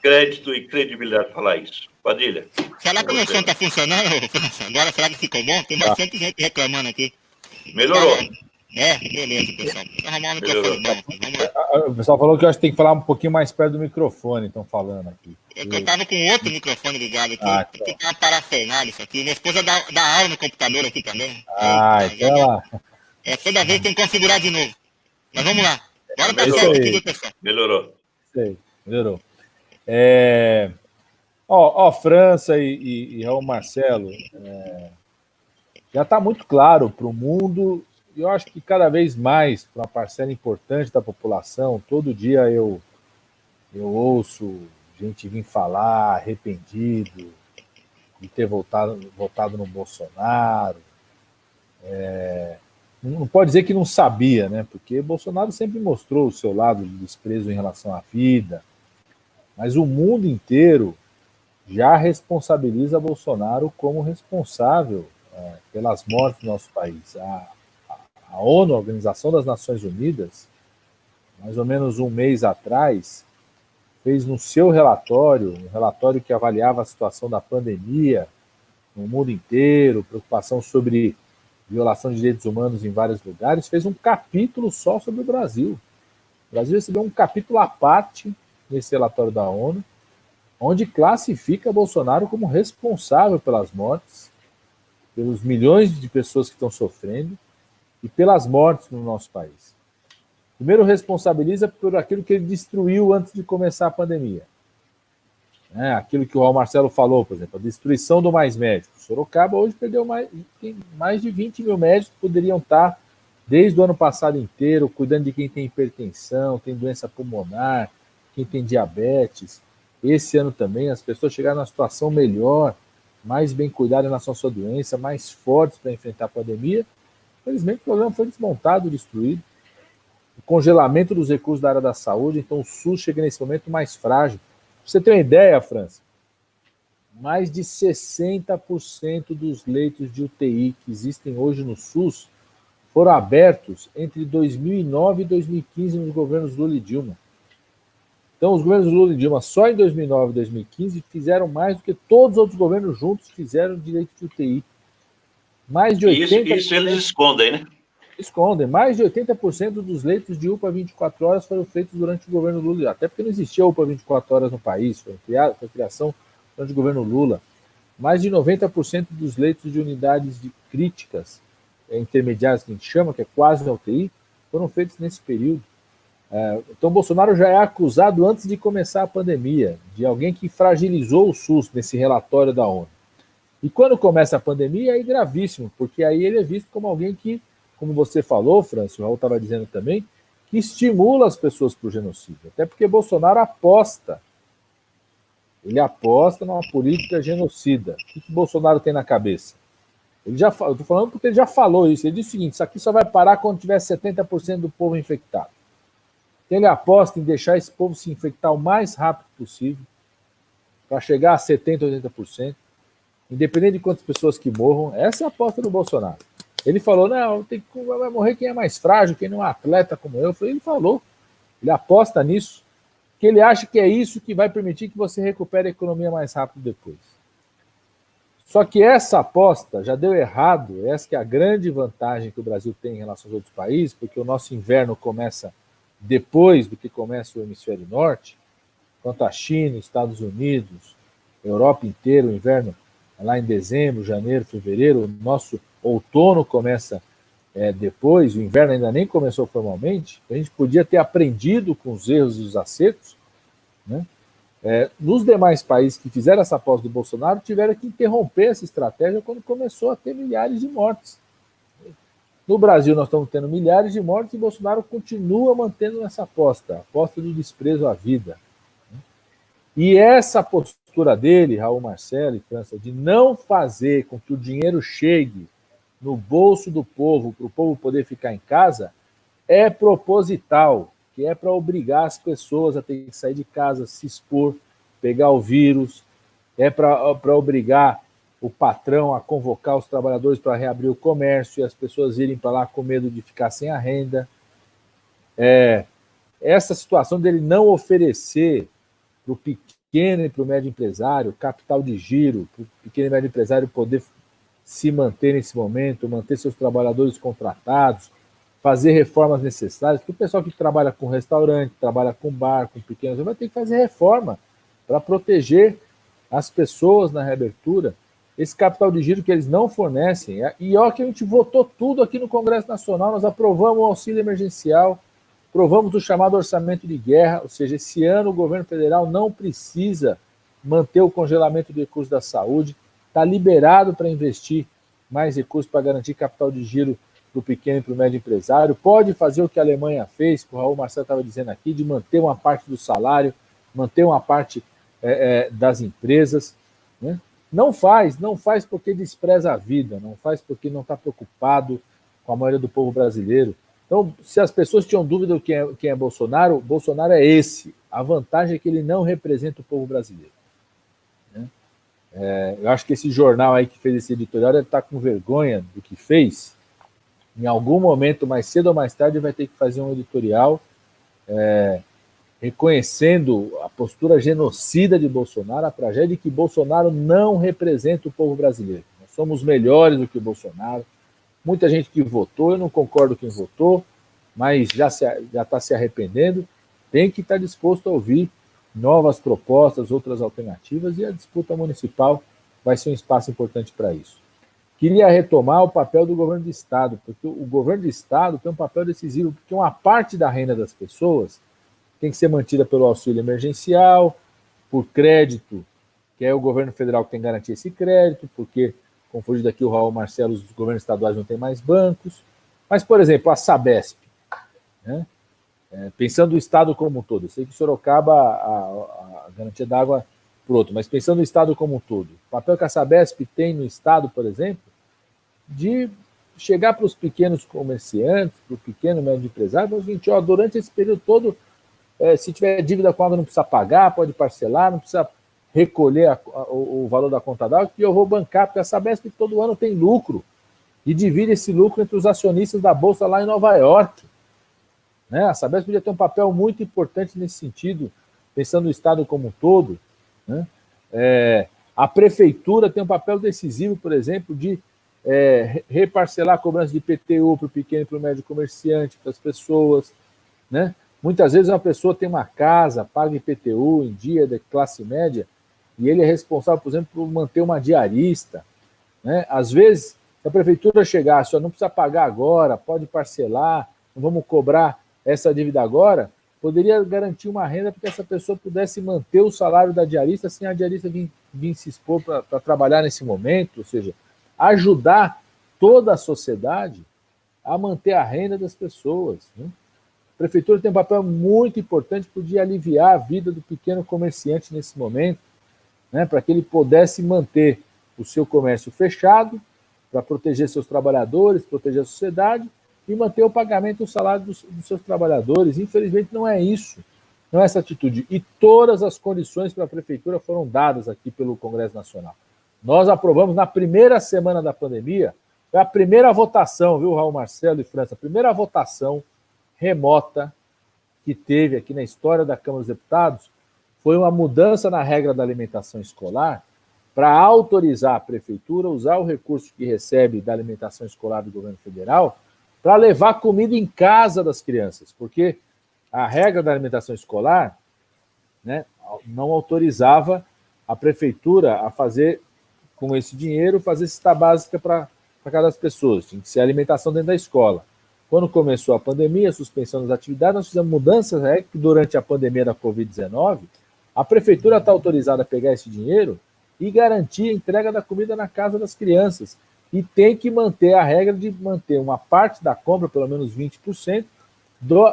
crédito e credibilidade para falar isso. Padilha. Será que o meu som está funcionando? Agora, será que ficou bom? Tem bastante gente reclamando aqui. Melhorou. Beleza, pessoal. Vou arrumar o microfone bom. Vamos lá. O pessoal falou que eu acho que tem que falar um pouquinho mais perto do microfone, estão falando aqui. Eu estava com outro microfone ligado aqui, porque tem uma parafernália isso aqui. Minha esposa dá aula no computador aqui também. Então ela... toda vez tem que configurar de novo. Mas vamos lá. Bora para certo aqui, viu, pessoal? Melhorou. Sei, melhorou. França e Raul Marcelo, já está muito claro para o mundo, e eu acho que cada vez mais para uma parcela importante da população. Todo dia eu ouço gente vir falar arrependido de ter votado no Bolsonaro. Não pode dizer que não sabia, né? Porque Bolsonaro sempre mostrou o seu lado de desprezo em relação à vida, mas o mundo inteiro já responsabiliza Bolsonaro como responsável pelas mortes do nosso país. A ONU, a Organização das Nações Unidas, mais ou menos um mês atrás, fez no seu relatório, um relatório que avaliava a situação da pandemia no mundo inteiro, preocupação sobre violação de direitos humanos em vários lugares, fez um capítulo só sobre o Brasil. O Brasil recebeu um capítulo à parte nesse relatório da ONU, onde classifica Bolsonaro como responsável pelas mortes, pelos milhões de pessoas que estão sofrendo e pelas mortes no nosso país. Primeiro, responsabiliza por aquilo que ele destruiu antes de começar a pandemia. Aquilo que o Raul Marcelo falou, por exemplo, a destruição do Mais Médicos. Sorocaba hoje perdeu mais de 20 mil médicos que poderiam estar, desde o ano passado inteiro, cuidando de quem tem hipertensão, tem doença pulmonar, quem tem diabetes. Esse ano também as pessoas chegaram numa situação melhor, mais bem cuidadas na sua doença, mais fortes para enfrentar a pandemia. Infelizmente o programa foi desmontado, destruído. O congelamento dos recursos da área da saúde, então o SUS chega nesse momento mais frágil. Pra você ter uma ideia, França, mais de 60% dos leitos de UTI que existem hoje no SUS foram abertos entre 2009 e 2015 nos governos Lula e Dilma. Então, os governos Lula e Dilma, só em 2009 e 2015, fizeram mais do que todos os outros governos juntos fizeram de leitos de UTI. Mais de 80%... Isso eles escondem, né? Escondem. Mais de 80% dos leitos de UPA 24 horas foram feitos durante o governo Lula. Até porque não existia UPA 24 horas no país. Foi criação durante o governo Lula. Mais de 90% dos leitos de unidades críticas intermediárias, que a gente chama, que é quase na UTI, foram feitos nesse período. Então, Bolsonaro já é acusado antes de começar a pandemia, de alguém que fragilizou o SUS nesse relatório da ONU. E quando começa a pandemia, é gravíssimo, porque aí ele é visto como alguém que, como você falou, França, o Raul estava dizendo também, que estimula as pessoas para o genocídio. Até porque Bolsonaro aposta. Ele aposta numa política genocida. O que Bolsonaro tem na cabeça? Eu estou falando porque ele já falou isso. Ele disse o seguinte: isso aqui só vai parar quando tiver 70% do povo infectado. Então ele aposta em deixar esse povo se infectar o mais rápido possível, para chegar a 70%, 80%, independente de quantas pessoas que morram. Essa é a aposta do Bolsonaro. Ele falou, não, vai morrer quem é mais frágil, quem não é atleta como eu. Ele falou, ele aposta nisso, que ele acha que é isso que vai permitir que você recupere a economia mais rápido depois. Só que essa aposta já deu errado. Essa que é a grande vantagem que o Brasil tem em relação aos outros países, porque o nosso inverno começa depois do que começa o hemisfério norte, quanto a China, Estados Unidos, Europa inteira, o inverno lá em dezembro, janeiro, fevereiro, o nosso outono começa depois, o inverno ainda nem começou formalmente. A gente podia ter aprendido com os erros e os acertos, né? Nos demais países que fizeram essa aposta do Bolsonaro, tiveram que interromper essa estratégia quando começou a ter milhares de mortes. No Brasil, nós estamos tendo milhares de mortes e Bolsonaro continua mantendo essa aposta, a aposta do desprezo à vida. E essa postura dele, Raul Marcelo e França, de não fazer com que o dinheiro chegue no bolso do povo, para o povo poder ficar em casa, é proposital, que é para obrigar as pessoas a ter que sair de casa, se expor, pegar o vírus, é para obrigar o patrão a convocar os trabalhadores para reabrir o comércio e as pessoas irem para lá com medo de ficar sem a renda. Essa situação dele não oferecer para o pequeno e para o médio empresário capital de giro, para o pequeno e médio empresário poder se manter nesse momento, manter seus trabalhadores contratados, fazer reformas necessárias, porque o pessoal que trabalha com restaurante, trabalha com bar, com pequenos, vai ter que fazer reforma para proteger as pessoas na reabertura. Esse capital de giro que eles não fornecem. E olha que a gente votou tudo aqui no Congresso Nacional, nós aprovamos o auxílio emergencial, aprovamos o chamado orçamento de guerra, ou seja, esse ano o governo federal não precisa manter o congelamento de recursos da saúde, está liberado para investir mais recursos para garantir capital de giro para o pequeno e para o médio empresário, pode fazer o que a Alemanha fez, que o Raul Marcelo estava dizendo aqui, de manter uma parte do salário, manter uma parte das empresas, né? Não faz porque despreza a vida, não faz porque não está preocupado com a maioria do povo brasileiro. Então, se as pessoas tinham dúvida de quem é Bolsonaro, Bolsonaro é esse. A vantagem é que ele não representa o povo brasileiro, né? Eu acho que esse jornal aí que fez esse editorial deve estar com vergonha do que fez. Em algum momento, mais cedo ou mais tarde, vai ter que fazer um editorial reconhecendo a postura genocida de Bolsonaro, a tragédia de que Bolsonaro não representa o povo brasileiro. Nós somos melhores do que o Bolsonaro. Muita gente que votou, eu não concordo com quem votou, mas já está se arrependendo, tem que estar disposto a ouvir novas propostas, outras alternativas, e a disputa municipal vai ser um espaço importante para isso. queria retomar o papel do governo do Estado, porque o governo do Estado tem um papel decisivo, porque uma parte da renda das pessoas tem que ser mantida pelo auxílio emergencial, por crédito, que é o governo federal que tem que garantir esse crédito, porque, como foi dito aqui o Raul Marcelo, os governos estaduais não têm mais bancos. Mas, por exemplo, a Sabesp, né? Pensando no Estado como um todo, eu sei que Sorocaba, a garantia d'água por outro, mas pensando no Estado como um todo, o papel que a Sabesp tem no Estado, por exemplo, de chegar para os pequenos comerciantes, para o pequeno médio empresário, o seguinte, ó, durante esse período todo, se tiver dívida com água, não precisa pagar, pode parcelar, não precisa recolher o valor da conta d'água, que eu vou bancar, porque a Sabesp todo ano tem lucro, e divide esse lucro entre os acionistas da Bolsa lá em Nova York. Né? A Sabesp podia ter um papel muito importante nesse sentido, pensando no Estado como um todo. Né? A Prefeitura tem um papel decisivo, por exemplo, de reparcelar a cobrança de IPTU para o pequeno e para o médio comerciante, para as pessoas. Né? Muitas vezes uma pessoa tem uma casa, paga IPTU em dia de classe média, e ele é responsável, por exemplo, por manter uma diarista. Né? Às vezes, se a prefeitura chegasse, não precisa pagar agora, pode parcelar, não vamos cobrar essa dívida agora, poderia garantir uma renda para que essa pessoa pudesse manter o salário da diarista sem a diarista vir se expor para trabalhar nesse momento, ou seja, ajudar toda a sociedade a manter a renda das pessoas. Né? A prefeitura tem um papel muito importante, podia aliviar a vida do pequeno comerciante nesse momento, né, para que ele pudesse manter o seu comércio fechado, para proteger seus trabalhadores, proteger a sociedade e manter o pagamento do salário dos seus trabalhadores. Infelizmente não é isso, não é essa atitude. E todas as condições para a prefeitura foram dadas aqui pelo Congresso Nacional. Nós aprovamos na primeira semana da pandemia, foi a primeira votação, viu, Raul Marcelo e França, a primeira votação remota que teve aqui na história da Câmara dos Deputados foi uma mudança na regra da alimentação escolar para autorizar a prefeitura a usar o recurso que recebe da alimentação escolar do governo federal para levar comida em casa das crianças, porque a regra da alimentação escolar, né, não autorizava a prefeitura a fazer, com esse dinheiro, fazer cesta básica para cada das pessoas, tinha que ser alimentação dentro da escola. Quando começou a pandemia, a suspensão das atividades, nós fizemos mudanças, que durante a pandemia da Covid-19, a prefeitura está autorizada a pegar esse dinheiro e garantir a entrega da comida na casa das crianças. E tem que manter a regra de manter uma parte da compra, pelo menos 20%,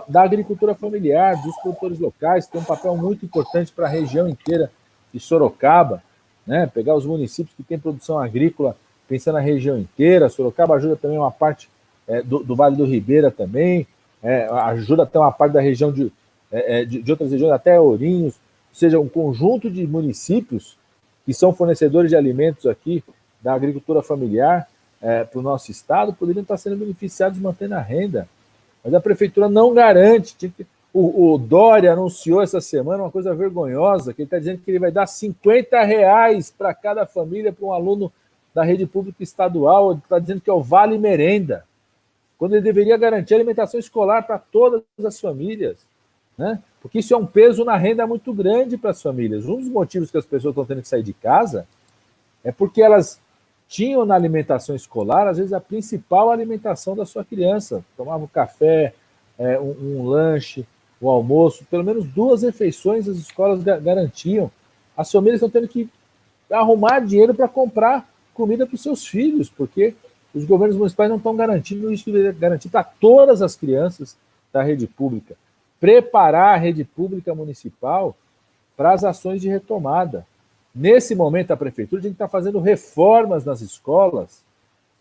da agricultura familiar, dos produtores locais, que tem um papel muito importante para a região inteira de Sorocaba, né? Pegar os municípios que têm produção agrícola, pensando na região inteira. Sorocaba ajuda também uma parte do Vale do Ribeira também, ajuda até uma parte da região de outras regiões, até Ourinhos, ou seja, um conjunto de municípios que são fornecedores de alimentos aqui da agricultura familiar para o nosso estado, poderiam estar sendo beneficiados mantendo a renda. Mas a prefeitura não garante. O Dória anunciou essa semana uma coisa vergonhosa, que ele está dizendo que ele vai dar R$50 para cada família, para um aluno da rede pública estadual. Ele está dizendo que é o Vale Merenda, quando ele deveria garantir alimentação escolar para todas as famílias, né? Porque isso é um peso na renda muito grande para as famílias. Um dos motivos que as pessoas estão tendo que sair de casa é porque elas tinham na alimentação escolar, às vezes, a principal alimentação da sua criança. Tomavam café, um lanche, o almoço, pelo menos 2 refeições as escolas garantiam. As famílias estão tendo que arrumar dinheiro para comprar comida para os seus filhos, porque os governos municipais não estão garantindo isso que deveria garantir para todas as crianças da rede pública. Preparar a rede pública municipal para as ações de retomada. Nesse momento, a prefeitura tem que estar fazendo reformas nas escolas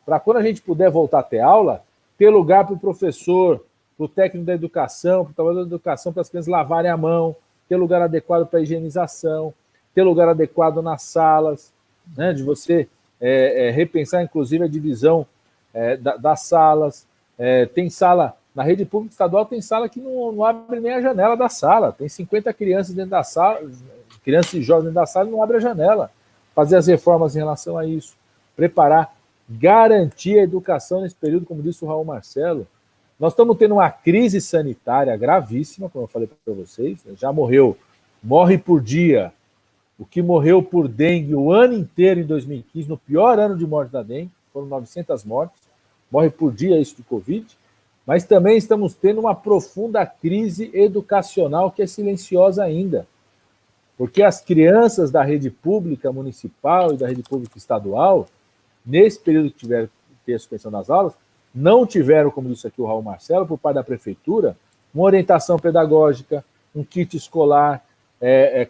para, quando a gente puder voltar a ter aula, ter lugar para o professor, para o técnico da educação, para o trabalhador da educação, para as crianças lavarem a mão, ter lugar adequado para a higienização, ter lugar adequado nas salas, né, de você repensar, inclusive, a divisão das salas. Tem sala, na rede pública estadual, tem sala que não abre nem a janela da sala. Tem 50 crianças dentro da sala, crianças e jovens dentro da sala, e não abre a janela. Fazer as reformas em relação a isso. Preparar, garantir a educação nesse período, como disse o Raul Marcelo. Nós estamos tendo uma crise sanitária gravíssima, como eu falei para vocês. Já morre por dia o que morreu por dengue o ano inteiro em 2015, no pior ano de morte da dengue. foram 900 mortes, morre por dia isso de Covid, mas também estamos tendo uma profunda crise educacional que é silenciosa ainda, porque as crianças da rede pública municipal e da rede pública estadual, nesse período que tiveram que ter a suspensão das aulas, não tiveram, como disse aqui o Raul Marcelo, por parte da prefeitura, uma orientação pedagógica, um kit escolar,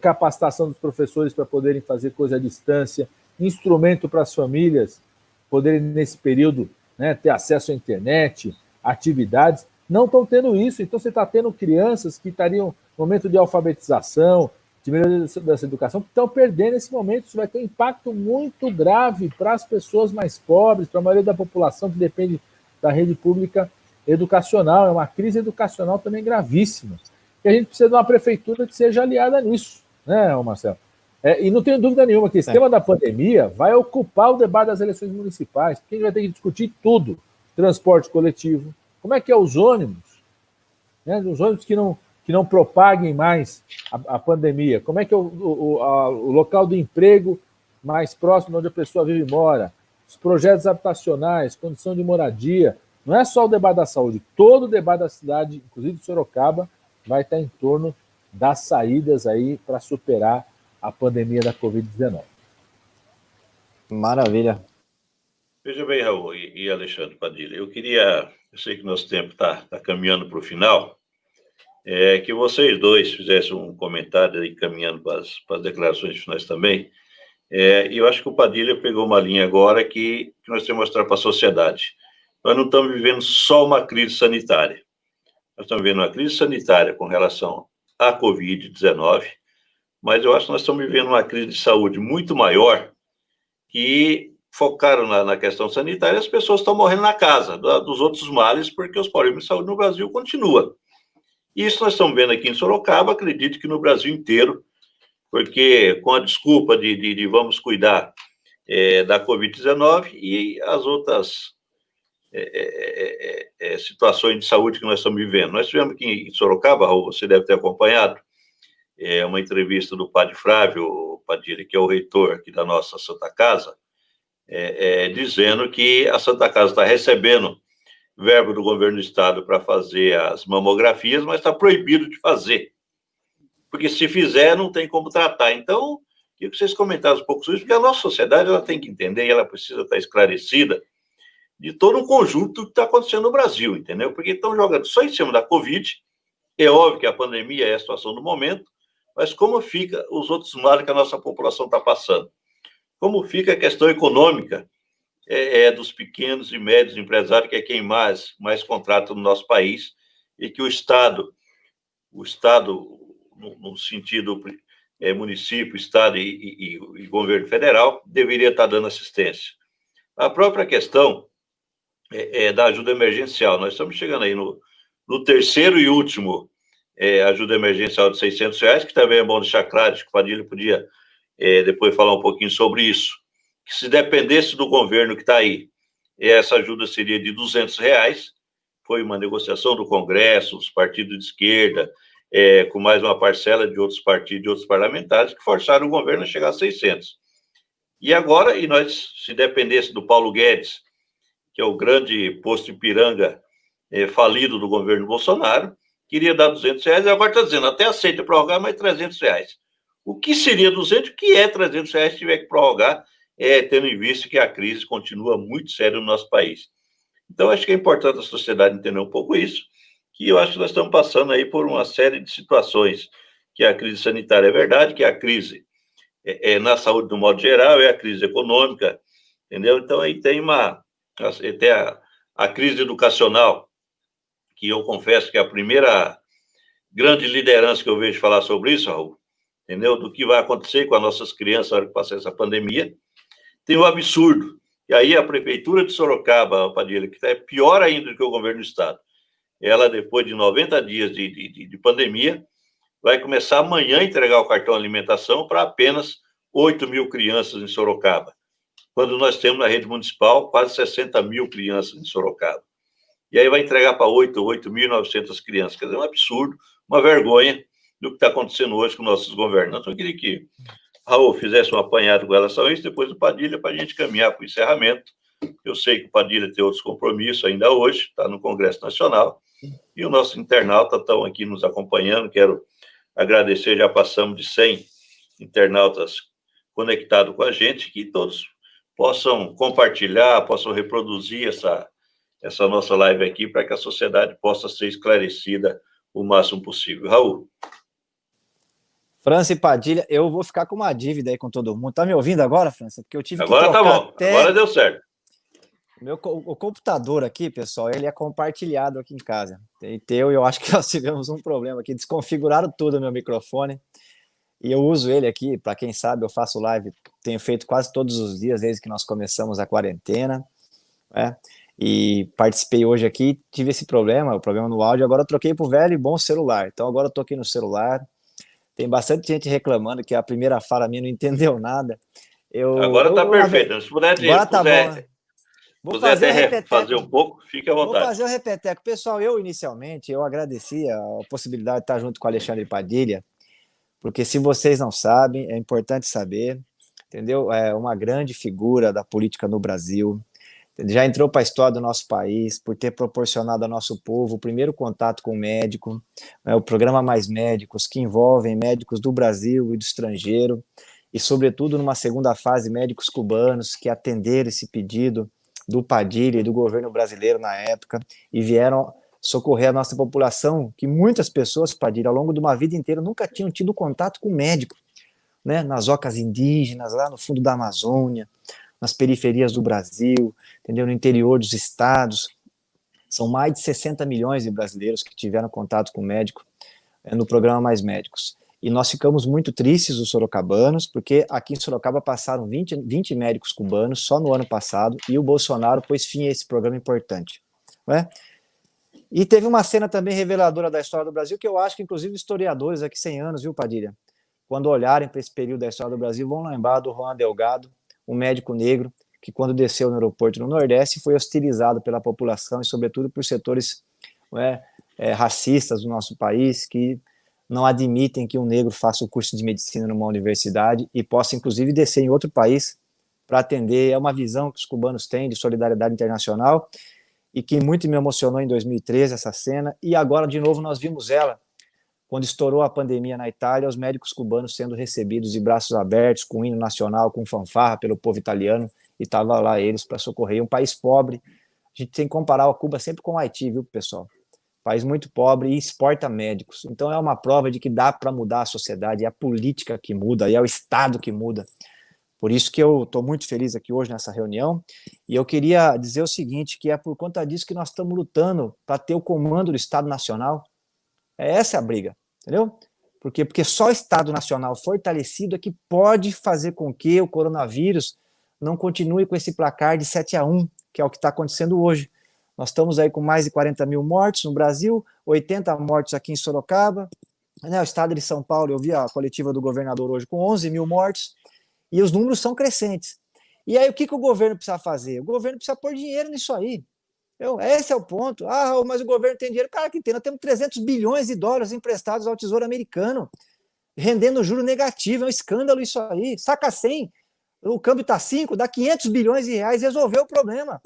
capacitação dos professores para poderem fazer coisa à distância, instrumento para as famílias poderem, nesse período, né, ter acesso à internet, atividades. Não estão tendo isso. Então, você está tendo crianças que estariam no momento de alfabetização, de melhoria dessa educação, que estão perdendo esse momento. Isso vai ter um impacto muito grave para as pessoas mais pobres, para a maioria da população que depende da rede pública educacional. É uma crise educacional também gravíssima. E a gente precisa de uma prefeitura que seja aliada nisso, né, Marcelo? E não tenho dúvida nenhuma que esse tema da pandemia vai ocupar o debate das eleições municipais, porque a gente vai ter que discutir tudo. Transporte coletivo, como é que é os ônibus, né? Os ônibus que não propaguem mais a pandemia, como é que é o local do emprego mais próximo de onde a pessoa vive e mora, os projetos habitacionais, condição de moradia. Não é só o debate da saúde, todo o debate da cidade, inclusive de Sorocaba, vai estar em torno das saídas aí para superar a pandemia da Covid-19. Maravilha. Veja bem, Raul e Alexandre Padilha, eu sei que nosso tempo está caminhando para o final, que vocês dois fizessem um comentário aí, caminhando para as declarações finais também. E eu acho que o Padilha pegou uma linha agora que nós temos que mostrar para a sociedade. Nós não estamos vivendo só uma crise sanitária. Nós estamos vivendo uma crise sanitária com relação à Covid-19, mas eu acho que nós estamos vivendo uma crise de saúde muito maior, que focaram na questão sanitária, as pessoas estão morrendo na casa dos outros males, porque os problemas de saúde no Brasil continuam. E isso nós estamos vendo aqui em Sorocaba, acredito que no Brasil inteiro, porque com a desculpa de vamos cuidar da Covid-19 e as outras situações de saúde que nós estamos vivendo. Nós tivemos aqui em Sorocaba, Raul, você deve ter acompanhado, uma entrevista do padre Flávio Padilha, que é o reitor aqui da nossa Santa Casa, dizendo que a Santa Casa está recebendo verba do governo do estado para fazer as mamografias, mas está proibido de fazer, porque se fizer não tem como tratar. Então, queria que vocês comentassem um pouco sobre isso, porque a nossa sociedade ela tem que entender e ela precisa estar esclarecida de todo um conjunto que está acontecendo no Brasil, entendeu? Porque estão jogando só em cima da Covid. É óbvio que a pandemia é a situação do momento, mas como fica os outros males que a nossa população está passando? Como fica a questão econômica dos pequenos e médios empresários, que é quem mais contrata no nosso país, e que o Estado, no sentido município, Estado e governo federal, deveria estar dando assistência. A própria questão da ajuda emergencial. Nós estamos chegando aí no terceiro e último ajuda emergencial de R$600, que também é bom deixar claro, acho que o Padilha podia depois falar um pouquinho sobre isso, que se dependesse do governo que está aí, essa ajuda seria de R$200, foi uma negociação do Congresso, os partidos de esquerda, com mais uma parcela de outros partidos e outros parlamentares, que forçaram o governo a chegar a 600. E agora, nós, se dependesse do Paulo Guedes, que é o grande posto Ipiranga falido do governo Bolsonaro, queria dar R$200, e agora está dizendo, até aceita prorrogar, mas R$300. O que seria 200? O que é R$300 se tiver que prorrogar, tendo em vista que a crise continua muito séria no nosso país. Então, acho que é importante a sociedade entender um pouco isso, que eu acho que nós estamos passando aí por uma série de situações, que a crise sanitária é verdade, que a crise na saúde, do modo geral, é a crise econômica, entendeu? Então, aí tem até a crise educacional, que eu confesso que é a primeira grande liderança que eu vejo falar sobre isso, Raul, entendeu? Do que vai acontecer com as nossas crianças na hora que passar essa pandemia. Tem o absurdo. E aí a prefeitura de Sorocaba, Padilha, que é pior ainda do que o governo do estado, ela, depois de 90 dias de pandemia, vai começar amanhã a entregar o cartão alimentação para apenas 8 mil crianças em Sorocaba, quando nós temos na rede municipal quase 60 mil crianças em Sorocaba. E aí vai entregar para 8.900 crianças. Quer dizer, é um absurdo, uma vergonha do que está acontecendo hoje com nossos governantes. Então, eu queria que Raul fizesse um apanhado com relação a isso, depois do Padilha, para a gente caminhar para o encerramento, Eu sei que o Padilha tem outros compromissos ainda hoje, está no Congresso Nacional, e o nosso internauta estão aqui nos acompanhando. Quero agradecer, já passamos de 100 internautas conectados com a gente, que todos possam compartilhar, possam reproduzir essa nossa live aqui, para que a sociedade possa ser esclarecida o máximo possível. Raul. França e Padilha, eu vou ficar com uma dívida aí com todo mundo. Tá me ouvindo agora, França? Porque eu tive agora que trocar tá bom, agora deu certo. O computador aqui, pessoal, ele é compartilhado aqui em casa. E eu acho que nós tivemos um problema aqui, desconfiguraram tudo o meu microfone. E eu uso ele aqui, para quem sabe, eu faço live, tenho feito quase todos os dias desde que nós começamos a quarentena, né? E participei hoje aqui, tive esse problema, o problema no áudio. Agora eu troquei para o velho e bom celular. Então agora eu tô aqui no celular. Tem bastante gente reclamando que a primeira fala minha não entendeu nada. Agora tá perfeito. Se puder, agora tá bom, né? Vou fazer um pouco, fique à vontade. Vou fazer o repeteco. Pessoal, inicialmente, eu agradecia a possibilidade de estar junto com o Alexandre Padilha, porque se vocês não sabem, é importante saber, entendeu? É uma grande figura da política no Brasil, já entrou para a história do nosso país por ter proporcionado ao nosso povo o primeiro contato com o médico, né, o programa Mais Médicos, que envolvem médicos do Brasil e do estrangeiro, e sobretudo numa segunda fase, médicos cubanos que atenderam esse pedido do Padilha e do governo brasileiro na época e vieram socorrer a nossa população, que muitas pessoas, Padilha, ao longo de uma vida inteira nunca tinham tido contato com médico, né, nas ocas indígenas, lá no fundo da Amazônia, nas periferias do Brasil, entendeu? No interior dos estados. São mais de 60 milhões de brasileiros que tiveram contato com o médico no programa Mais Médicos. E nós ficamos muito tristes, os sorocabanos, porque aqui em Sorocaba passaram 20 médicos cubanos só no ano passado, e o Bolsonaro pôs fim a esse programa importante, né? E teve uma cena também reveladora da história do Brasil, que eu acho que, inclusive, historiadores aqui 100 anos, viu, Padilha? Quando olharem para esse período da história do Brasil, vão lembrar do Juan Delgado, um médico negro que, quando desceu no aeroporto no Nordeste, foi hostilizado pela população e, sobretudo, por setores racistas do nosso país, que não admitem que um negro faça o curso de medicina numa universidade e possa, inclusive, descer em outro país para atender. É uma visão que os cubanos têm de solidariedade internacional e que muito me emocionou em 2013, essa cena, e agora, de novo, nós vimos ela quando estourou a pandemia na Itália, os médicos cubanos sendo recebidos de braços abertos, com hino nacional, com fanfarra pelo povo italiano, e estavam lá eles para socorrer. Um país pobre, a gente tem que comparar a Cuba sempre com o Haiti, viu, pessoal? País muito pobre e exporta médicos. Então é uma prova de que dá para mudar a sociedade, é a política que muda, e é o Estado que muda. Por isso que eu estou muito feliz aqui hoje nessa reunião, e eu queria dizer o seguinte, que é por conta disso que nós estamos lutando para ter o comando do Estado Nacional. Essa é a briga, entendeu? Porque só o Estado Nacional fortalecido é que pode fazer com que o coronavírus não continue com esse placar de 7-1, que é o que está acontecendo hoje. Nós estamos aí com mais de 40 mil mortos no Brasil, 80 mortos aqui em Sorocaba, né? O estado de São Paulo, eu vi a coletiva do governador hoje com 11 mil mortos, e os números são crescentes. E aí o que o governo precisa fazer? O governo precisa pôr dinheiro nisso aí. Esse é o ponto. Mas o governo tem dinheiro. Claro que tem. Nós temos 300 bilhões de dólares emprestados ao Tesouro Americano, rendendo juro negativo. É um escândalo isso aí. Saca 100, o câmbio está 5, dá 500 bilhões de reais, resolveu o problema.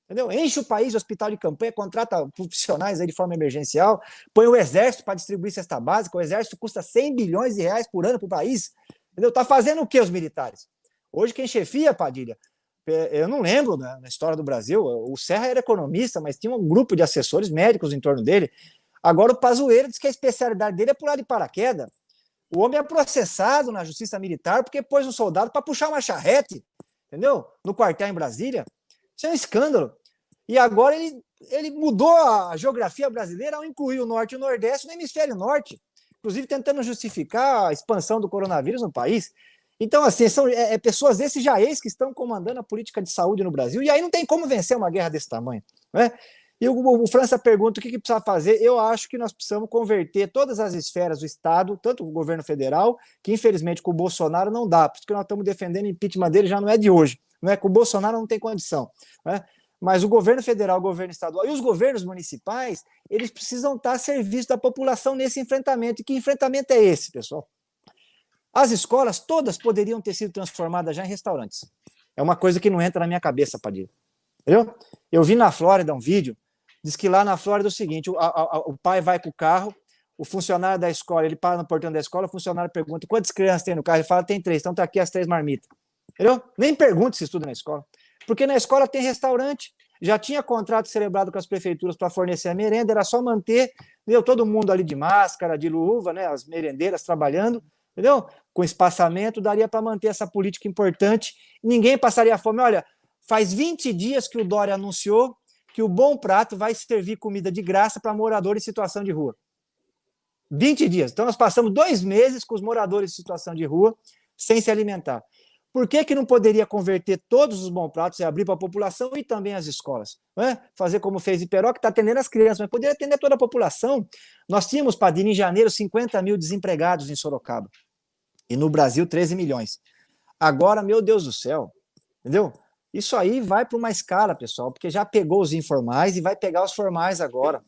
Entendeu? Enche o país de hospital de campanha, contrata profissionais aí de forma emergencial, põe o exército para distribuir cesta básica. O exército custa 100 bilhões de reais por ano para o país. Está fazendo o que os militares? Hoje quem chefia, Padilha, eu não lembro, né, na história do Brasil, o Serra era economista, mas tinha um grupo de assessores médicos em torno dele. Agora o Pazuello diz que a especialidade dele é pular de paraquedas. O homem é processado na justiça militar porque pôs um soldado para puxar uma charrete, entendeu? No quartel em Brasília. Isso é um escândalo. E agora ele mudou a geografia brasileira ao incluir o Norte e o Nordeste no hemisfério Norte, inclusive tentando justificar a expansão do coronavírus no país. Então, assim, são pessoas desse jaez que estão comandando a política de saúde no Brasil, e aí não tem como vencer uma guerra desse tamanho, né? E o França pergunta o que precisa fazer. Eu acho que nós precisamos converter todas as esferas do Estado, tanto o governo federal, que infelizmente com o Bolsonaro não dá, porque nós estamos defendendo o impeachment dele já não é de hoje, não é? Com o Bolsonaro não tem condição, né? Mas o governo federal, o governo estadual e os governos municipais, eles precisam estar a serviço da população nesse enfrentamento. E que enfrentamento é esse, pessoal? As escolas todas poderiam ter sido transformadas já em restaurantes. É uma coisa que não entra na minha cabeça, Padilha. Entendeu? Eu vi na Flórida um vídeo, diz que lá na Flórida é o seguinte, o pai vai com o carro, o funcionário da escola, ele para no portão da escola, o funcionário pergunta quantas crianças tem no carro, ele fala, tem 3, então tá aqui as 3 marmitas. Entendeu? Nem pergunta se estuda na escola. Porque na escola tem restaurante, já tinha contrato celebrado com as prefeituras para fornecer a merenda, era só manter, entendeu? Todo mundo ali de máscara, de luva, né? As merendeiras trabalhando, entendeu? Com espaçamento, daria para manter essa política importante, ninguém passaria fome. Olha, faz 20 dias que o Dória anunciou que o Bom Prato vai servir comida de graça para moradores em situação de rua. 20 dias. Então, nós passamos 2 meses com os moradores em situação de rua sem se alimentar. Por que não poderia converter todos os bons pratos e abrir para a população e também as escolas? Não é? Fazer como fez Iperó, que está atendendo as crianças, mas poderia atender toda a população. Nós tínhamos, Padilha, em janeiro, 50 mil desempregados em Sorocaba. E no Brasil, 13 milhões. Agora, meu Deus do céu, entendeu? Isso aí vai para uma escala, pessoal, porque já pegou os informais e vai pegar os formais agora.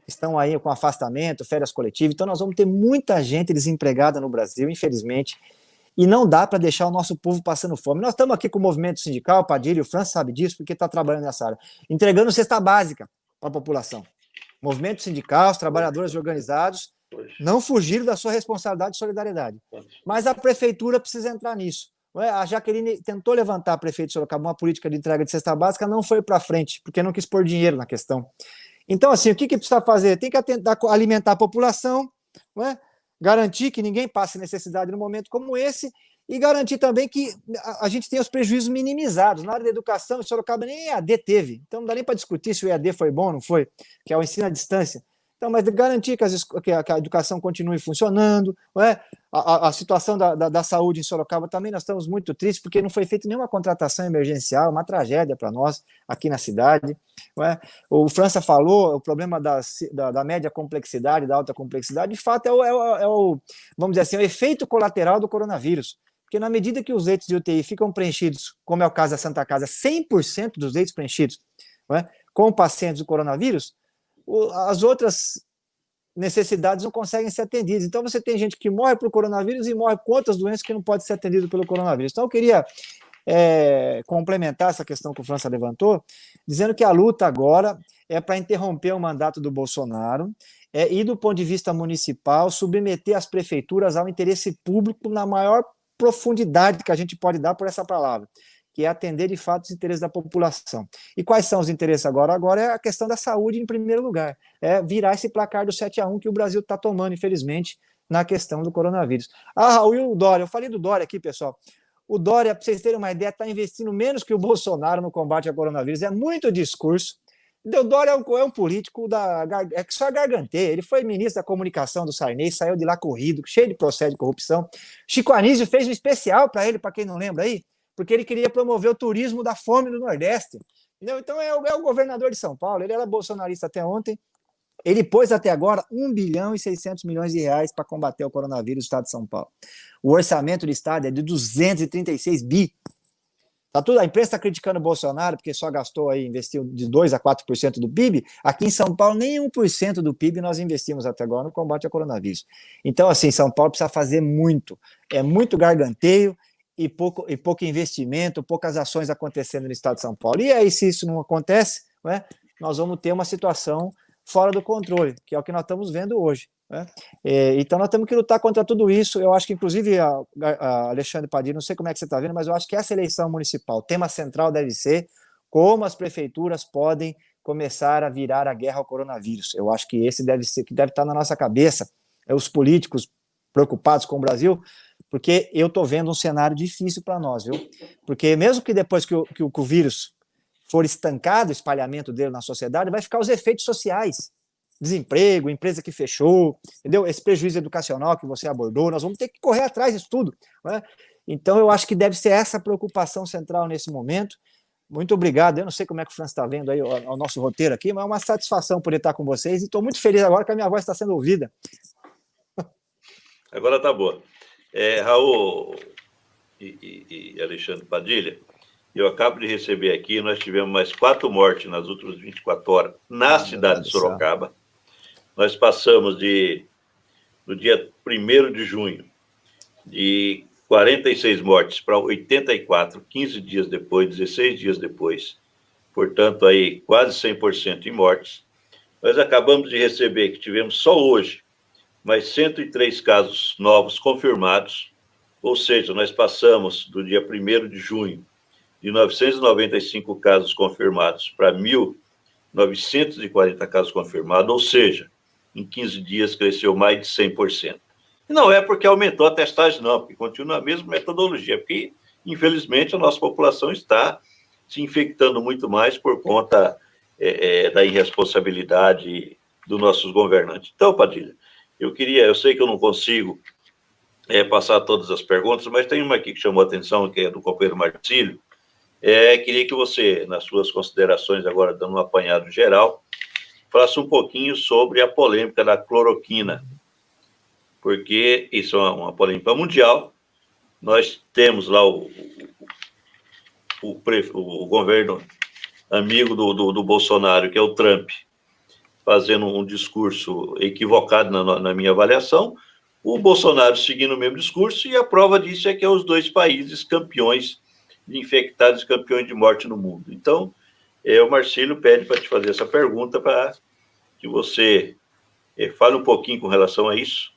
Estão aí com afastamento, férias coletivas, então nós vamos ter muita gente desempregada no Brasil, infelizmente, e não dá para deixar o nosso povo passando fome. Nós estamos aqui com o movimento sindical, Padilha, o França sabe disso, porque está trabalhando nessa área, entregando cesta básica para a população. Movimento sindical, os trabalhadores organizados, não fugiram da sua responsabilidade e solidariedade. Mas a prefeitura precisa entrar nisso. A Jaqueline tentou levantar a prefeita de Sorocaba uma política de entrega de cesta básica, não foi para frente, porque não quis pôr dinheiro na questão. Então, assim, o que precisa fazer? Tem que tentar alimentar a população, não é? Garantir que ninguém passe necessidade num momento como esse e garantir também que a gente tenha os prejuízos minimizados. Na área da educação, em Sorocaba nem EAD teve, então não dá nem para discutir se o EAD foi bom ou não foi, que é o ensino à distância. Então, mas garantir que a educação continue funcionando, não é? A situação da saúde em Sorocaba também, nós estamos muito tristes, porque não foi feita nenhuma contratação emergencial, uma tragédia para nós aqui na cidade. Não é? O França falou, o problema da média complexidade, da alta complexidade, de fato é o, vamos dizer assim, o efeito colateral do coronavírus. Porque na medida que os leitos de UTI ficam preenchidos, como é o caso da Santa Casa, 100% dos leitos preenchidos, não é? Com pacientes do coronavírus, as outras necessidades não conseguem ser atendidas. Então, você tem gente que morre por coronavírus e morre com outras doenças que não podem ser atendidas pelo coronavírus. Então, eu queria complementar essa questão que o França levantou, dizendo que a luta agora é para interromper o mandato do Bolsonaro e, do ponto de vista municipal, submeter as prefeituras ao interesse público na maior profundidade que a gente pode dar por essa palavra, que é atender de fato os interesses da população. E quais são os interesses agora? Agora é a questão da saúde em primeiro lugar, é virar esse placar do 7-1 que o Brasil está tomando, infelizmente, na questão do coronavírus. Raul, e o Dória? Eu falei do Dória aqui, pessoal. O Dória, para vocês terem uma ideia, está investindo menos que o Bolsonaro no combate ao coronavírus, é muito discurso. O Dória é um político que só garganteia. Ele foi ministro da comunicação do Sarney, saiu de lá corrido, cheio de processo de corrupção. Chico Anísio fez um especial para ele, para quem não lembra aí, porque ele queria promover o turismo da fome no Nordeste. Entendeu? Então é o governador de São Paulo, ele era bolsonarista até ontem, ele pôs até agora 1 bilhão e 600 milhões de reais para combater o coronavírus no estado de São Paulo. O orçamento do estado é de 236 bi. Tá tudo, a imprensa está criticando o Bolsonaro porque só gastou aí, investiu de 2 a 4% do PIB. Aqui em São Paulo, nem 1% do PIB nós investimos até agora no combate ao coronavírus. Então, assim, São Paulo precisa fazer muito. É muito garganteio e pouco investimento, poucas ações acontecendo no estado de São Paulo. E aí, se isso não acontece, né, nós vamos ter uma situação fora do controle, que é o que nós estamos vendo hoje. Né? Então, nós temos que lutar contra tudo isso. Eu acho que, inclusive, a Alexandre Padilha, não sei como é que você está vendo, mas eu acho que essa eleição municipal, o tema central deve ser como as prefeituras podem começar a virar a guerra ao coronavírus. Eu acho que esse deve estar na nossa cabeça, os políticos preocupados com o Brasil, porque eu estou vendo um cenário difícil para nós, viu? Porque mesmo que depois que o vírus for estancado, o espalhamento dele na sociedade, vai ficar os efeitos sociais. Desemprego, empresa que fechou, entendeu? Esse prejuízo educacional que você abordou, nós vamos ter que correr atrás disso tudo. Né? Então, eu acho que deve ser essa preocupação central nesse momento. Muito obrigado. Eu não sei como é que o França está vendo aí o nosso roteiro aqui, mas é uma satisfação poder estar com vocês e estou muito feliz agora que a minha voz está sendo ouvida. Agora está boa. Raul e Alexandre Padilha, eu acabo de receber aqui, nós tivemos mais 4 mortes nas últimas 24 horas na cidade de Sorocaba. Nós passamos no dia 1º de junho, de 46 mortes para 84, 15 dias depois, 16 dias depois. portanto, aí quase 100% em mortes. Nós acabamos de receber, que tivemos só hoje, mais 103 casos novos confirmados, ou seja, nós passamos do dia 1º de junho de 995 casos confirmados para 1.940 casos confirmados, ou seja, em 15 dias cresceu mais de 100%. E não é porque aumentou a testagem, não, porque continua a mesma metodologia, porque, infelizmente, a nossa população está se infectando muito mais por conta da irresponsabilidade dos nossos governantes. Então, Padilha, eu sei que eu não consigo passar todas as perguntas, mas tem uma aqui que chamou a atenção, que é do companheiro Marcílio. Queria que você, nas suas considerações, agora dando um apanhado geral, falasse um pouquinho sobre a polêmica da cloroquina, porque isso é uma polêmica mundial. Nós temos lá o governo amigo do Bolsonaro, que é o Trump, fazendo um discurso equivocado na minha avaliação, o Bolsonaro seguindo o mesmo discurso, e a prova disso é que é os dois países campeões de infectados e campeões de morte no mundo. Então, o Marcílio pede para te fazer essa pergunta, para que você fale um pouquinho com relação a isso,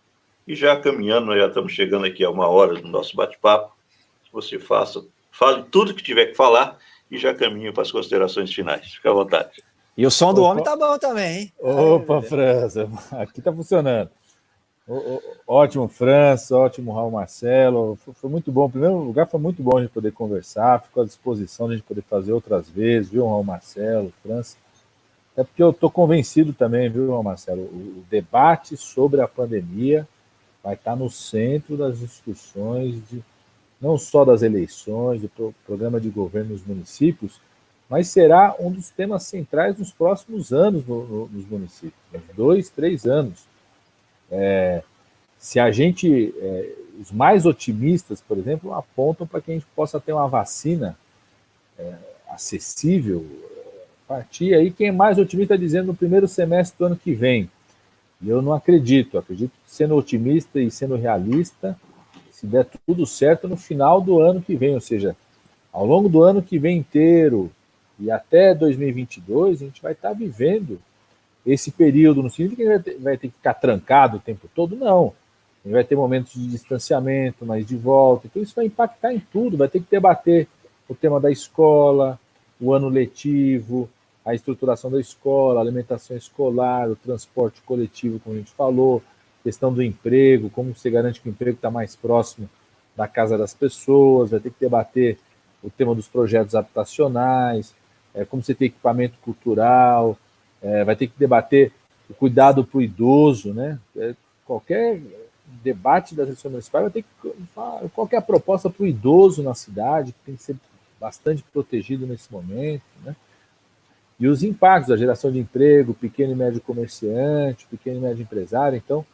e já caminhando, nós já estamos chegando aqui a 1 hora do nosso bate-papo, que você fale tudo que tiver que falar, e já caminho para as considerações finais. Fica à vontade. E o som do homem tá bom também, hein? Opa, França, aqui tá funcionando. Ótimo, França, ótimo, Raul Marcelo. Foi muito bom. Em primeiro lugar, foi muito bom a gente poder conversar. Ficou à disposição de a gente poder fazer outras vezes, viu, Raul Marcelo, França? É porque eu estou convencido também, viu, Raul Marcelo? O debate sobre a pandemia vai estar no centro das discussões, não só das eleições, do programa de governo nos municípios, mas será um dos temas centrais nos próximos anos nos municípios, uns 2, 3 anos. Se a gente, os mais otimistas, por exemplo, apontam para que a gente possa ter uma vacina acessível, partir aí, quem é mais otimista dizendo no primeiro semestre do ano que vem. E eu não acredito que sendo otimista e sendo realista, se der tudo certo no final do ano que vem, ou seja, ao longo do ano que vem inteiro e até 2022, a gente vai estar vivendo esse período. Não significa que a gente vai ter que ficar trancado o tempo todo, não. A gente vai ter momentos de distanciamento, mas de volta. Então isso vai impactar em tudo. Vai ter que debater o tema da escola, o ano letivo, a estruturação da escola, a alimentação escolar, o transporte coletivo, como a gente falou, questão do emprego, como você garante que o emprego está mais próximo da casa das pessoas. Vai ter que debater o tema dos projetos habitacionais, como você tem equipamento cultural, vai ter que debater o cuidado para o idoso, né? Qualquer debate das eleições municipais vai ter que falar qualquer proposta para o idoso na cidade, que tem que ser bastante protegido nesse momento, né? E os impactos da geração de emprego, pequeno e médio comerciante, pequeno e médio empresário. Então,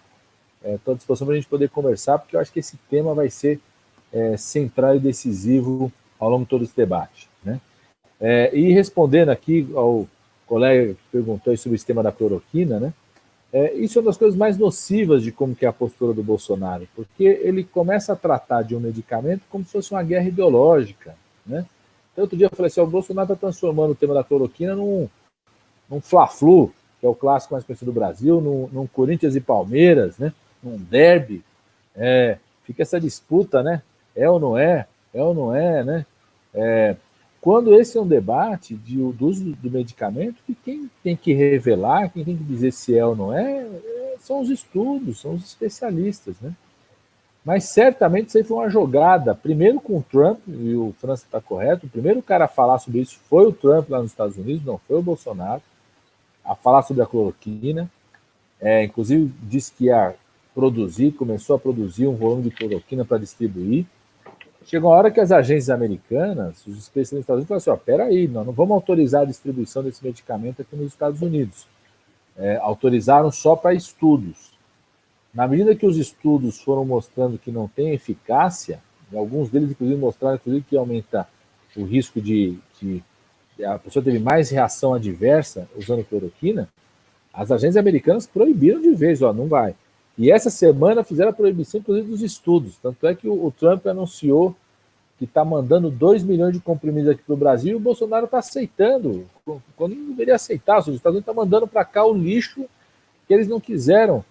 estou à disposição para a gente poder conversar, porque eu acho que esse tema vai ser central e decisivo ao longo de todo esse debate, né? E respondendo aqui ao colega que perguntou sobre o sistema da cloroquina, né? Isso é uma das coisas mais nocivas de como que é a postura do Bolsonaro, porque ele começa a tratar de um medicamento como se fosse uma guerra ideológica, né? Então, outro dia eu falei assim, o Bolsonaro está transformando o tema da cloroquina num Fla-Flu, que é o clássico mais conhecido do Brasil, num Corinthians e Palmeiras, né? Num derby. Fica essa disputa, né? É ou não é, né? Quando esse é um debate do uso do medicamento, que quem tem que revelar, quem tem que dizer se é ou não são os estudos, são os especialistas, né? Mas certamente isso aí foi uma jogada, primeiro com o Trump, e o França está correto, o primeiro cara a falar sobre isso foi o Trump lá nos Estados Unidos, não foi o Bolsonaro, a falar sobre a cloroquina, inclusive disse que ia começou a produzir um volume de cloroquina para distribuir. Chegou a hora que as agências americanas, os especialistas dos Estados Unidos, falaram assim, peraí, nós não vamos autorizar a distribuição desse medicamento aqui nos Estados Unidos. Autorizaram só para estudos. Na medida que os estudos foram mostrando que não tem eficácia, e alguns deles, inclusive, mostraram que ia aumentar o risco de a pessoa teve mais reação adversa usando cloroquina, as agências americanas proibiram de vez, não vai. E essa semana fizeram a proibição, inclusive, dos estudos. Tanto é que o Trump anunciou que está mandando 2 milhões de comprimidos aqui para o Brasil, e o Bolsonaro está aceitando, quando não deveria aceitar. Os Estados Unidos estão mandando para cá o lixo que eles não quiseram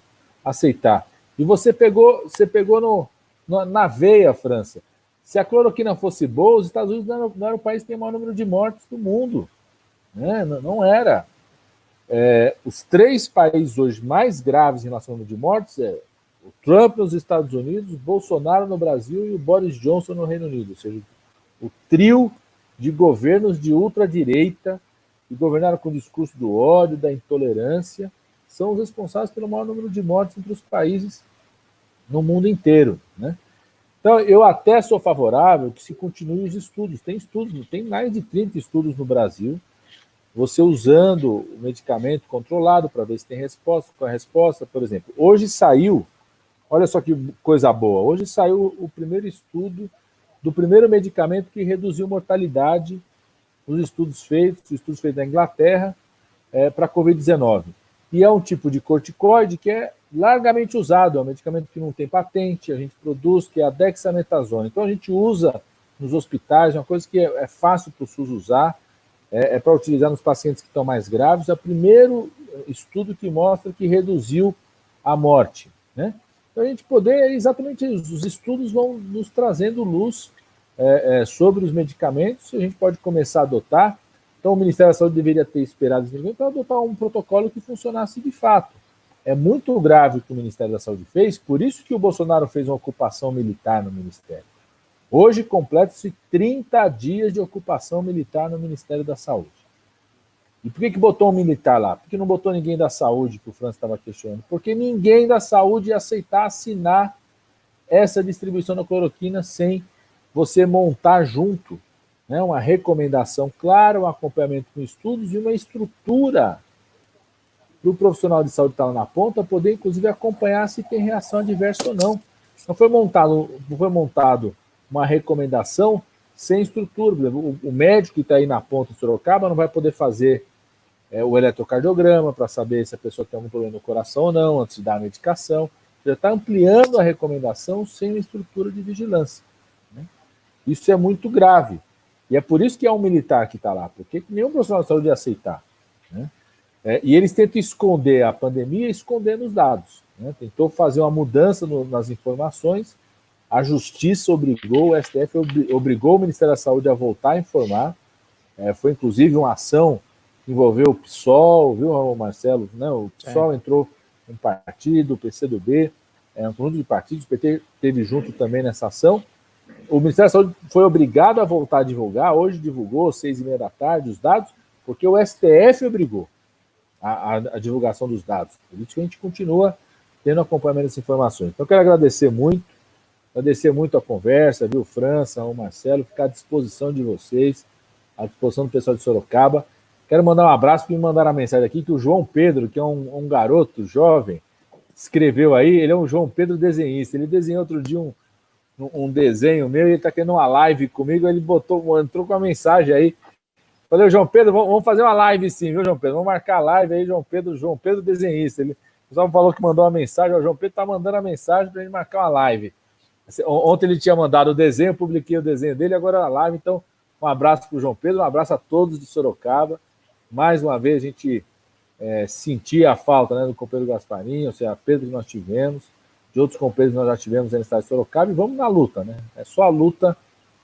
aceitar. E você pegou na veia, França. Se a cloroquina fosse boa, os Estados Unidos não era o país que tem o maior número de mortes do mundo. Né? Não era. Os 3 países hoje mais graves em relação ao número de mortes é o Trump nos Estados Unidos, o Bolsonaro no Brasil e o Boris Johnson no Reino Unido. Ou seja, o trio de governos de ultradireita que governaram com o discurso do ódio, da intolerância, são os responsáveis pelo maior número de mortes entre os países no mundo inteiro. Né? Então, eu até sou favorável que se continuem os estudos. Tem mais de 30 estudos no Brasil, você usando o medicamento controlado para ver se tem resposta. Com a resposta, por exemplo, hoje saiu, olha só que coisa boa, hoje saiu o primeiro estudo do primeiro medicamento que reduziu mortalidade nos estudos feitos na Inglaterra para a Covid-19. E é um tipo de corticoide que é largamente usado, é um medicamento que não tem patente, a gente produz, que é a dexametasona. Então a gente usa nos hospitais, é uma coisa que é fácil para o SUS usar, é para utilizar nos pacientes que estão mais graves. É o primeiro estudo que mostra que reduziu a morte. Né? Então a gente poder, exatamente isso, os estudos vão nos trazendo luz sobre os medicamentos, a gente pode começar a adotar. Então o Ministério da Saúde deveria ter esperado para adotar um protocolo que funcionasse de fato. É muito grave o que o Ministério da Saúde fez, por isso que o Bolsonaro fez uma ocupação militar no Ministério. Hoje completa-se 30 dias de ocupação militar no Ministério da Saúde. E por que botou um militar lá? Por que não botou ninguém da saúde, que o França estava questionando? Porque ninguém da saúde ia aceitar assinar essa distribuição da cloroquina sem você montar junto, né, uma recomendação clara, um acompanhamento com estudos e uma estrutura para o profissional de saúde que está lá na ponta poder, inclusive, acompanhar se tem reação adversa ou não. Não foi montado uma recomendação sem estrutura. Por exemplo, o médico que está aí na ponta de Sorocaba não vai poder fazer o eletrocardiograma para saber se a pessoa tem algum problema no coração ou não, antes de dar a medicação. Já está ampliando a recomendação sem uma estrutura de vigilância. Né? Isso é muito grave. E é por isso que é um militar que está lá, porque nenhum profissional de saúde ia aceitar. Né? E eles tentam esconder a pandemia escondendo os dados. Né? Tentou fazer uma mudança nas informações, a Justiça obrigou, o STF obrigou o Ministério da Saúde a voltar a informar. Foi inclusive uma ação que envolveu o PSOL, viu, Marcelo? Né? O PSOL entrou um partido, o PCdoB, um conjunto de partidos, o PT esteve junto também nessa ação. O Ministério da Saúde foi obrigado a voltar a divulgar, hoje divulgou, 6h30 da tarde, os dados, porque o STF obrigou a divulgação dos dados. Por isso que a gente continua tendo acompanhamento dessas informações. Então, eu quero agradecer muito a conversa, viu, França, o Marcelo, ficar à disposição de vocês, à disposição do pessoal de Sorocaba. Quero mandar um abraço, porque me mandaram a mensagem aqui, que o João Pedro, que é um garoto jovem, escreveu aí, ele é um João Pedro desenhista, ele desenhou outro dia um desenho meu, e ele está querendo uma live comigo, ele entrou com a mensagem aí. Falei, João Pedro, vamos fazer uma live sim, viu, João Pedro? Vamos marcar a live aí, João Pedro desenhista. O pessoal falou que mandou uma mensagem, o João Pedro está mandando a mensagem para a gente marcar uma live. Ontem ele tinha mandado o desenho, eu publiquei o desenho dele, agora a live, então um abraço para o João Pedro, um abraço a todos de Sorocaba. Mais uma vez a gente sentia a falta, né, do companheiro Gasparinho, ou seja, a perda que nós tivemos, de outros companheiros que nós já tivemos na cidade de Sorocaba, e vamos na luta, né? É só a luta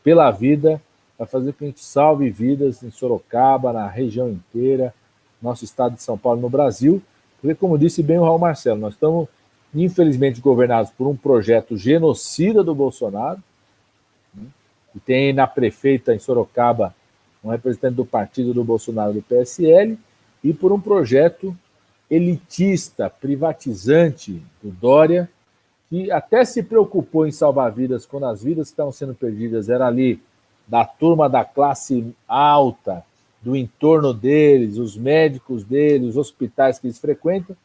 pela vida, para fazer com que a gente salve vidas em Sorocaba, na região inteira, nosso estado de São Paulo, no Brasil, porque, como disse bem o Raul Marcelo, nós estamos, infelizmente, governados por um projeto genocida do Bolsonaro, né? E tem na prefeita em Sorocaba um representante do partido do Bolsonaro, do PSL, e por um projeto elitista, privatizante do Dória, que até se preocupou em salvar vidas quando as vidas que estavam sendo perdidas eram ali da turma da classe alta, do entorno deles, os médicos deles, os hospitais que eles frequentam.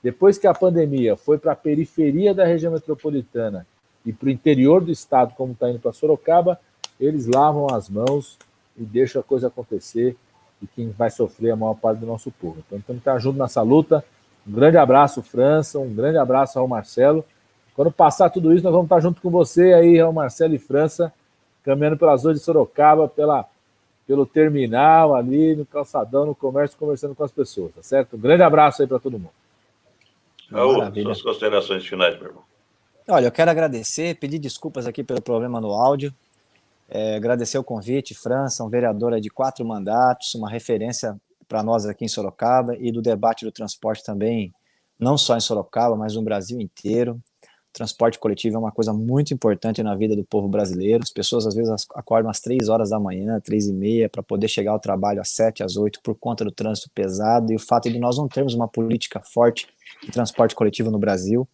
Depois que a pandemia foi para a periferia da região metropolitana e para o interior do estado, como está indo para Sorocaba, eles lavam as mãos e deixam a coisa acontecer, e quem vai sofrer é a maior parte do nosso povo. Então, temos que estar junto nessa luta. Um grande abraço, França, um grande abraço ao Marcelo. Quando passar tudo isso, nós vamos estar junto com você aí, ao Marcelo e França, caminhando pelas ruas de Sorocaba, pelo terminal ali, no calçadão, no comércio, conversando com as pessoas, tá certo? Um grande abraço aí para todo mundo. Raul, suas considerações finais, meu irmão. Olha, eu quero agradecer, pedir desculpas aqui pelo problema no áudio, agradecer o convite, França, um vereador de 4 mandatos, uma referência para nós aqui em Sorocaba e do debate do transporte também, não só em Sorocaba, mas no Brasil inteiro. O transporte coletivo é uma coisa muito importante na vida do povo brasileiro. As pessoas às vezes acordam às 3 horas da manhã, 3h30, para poder chegar ao trabalho às 7, às 8, por conta do trânsito pesado e o fato de nós não termos uma política forte de transporte coletivo no Brasil.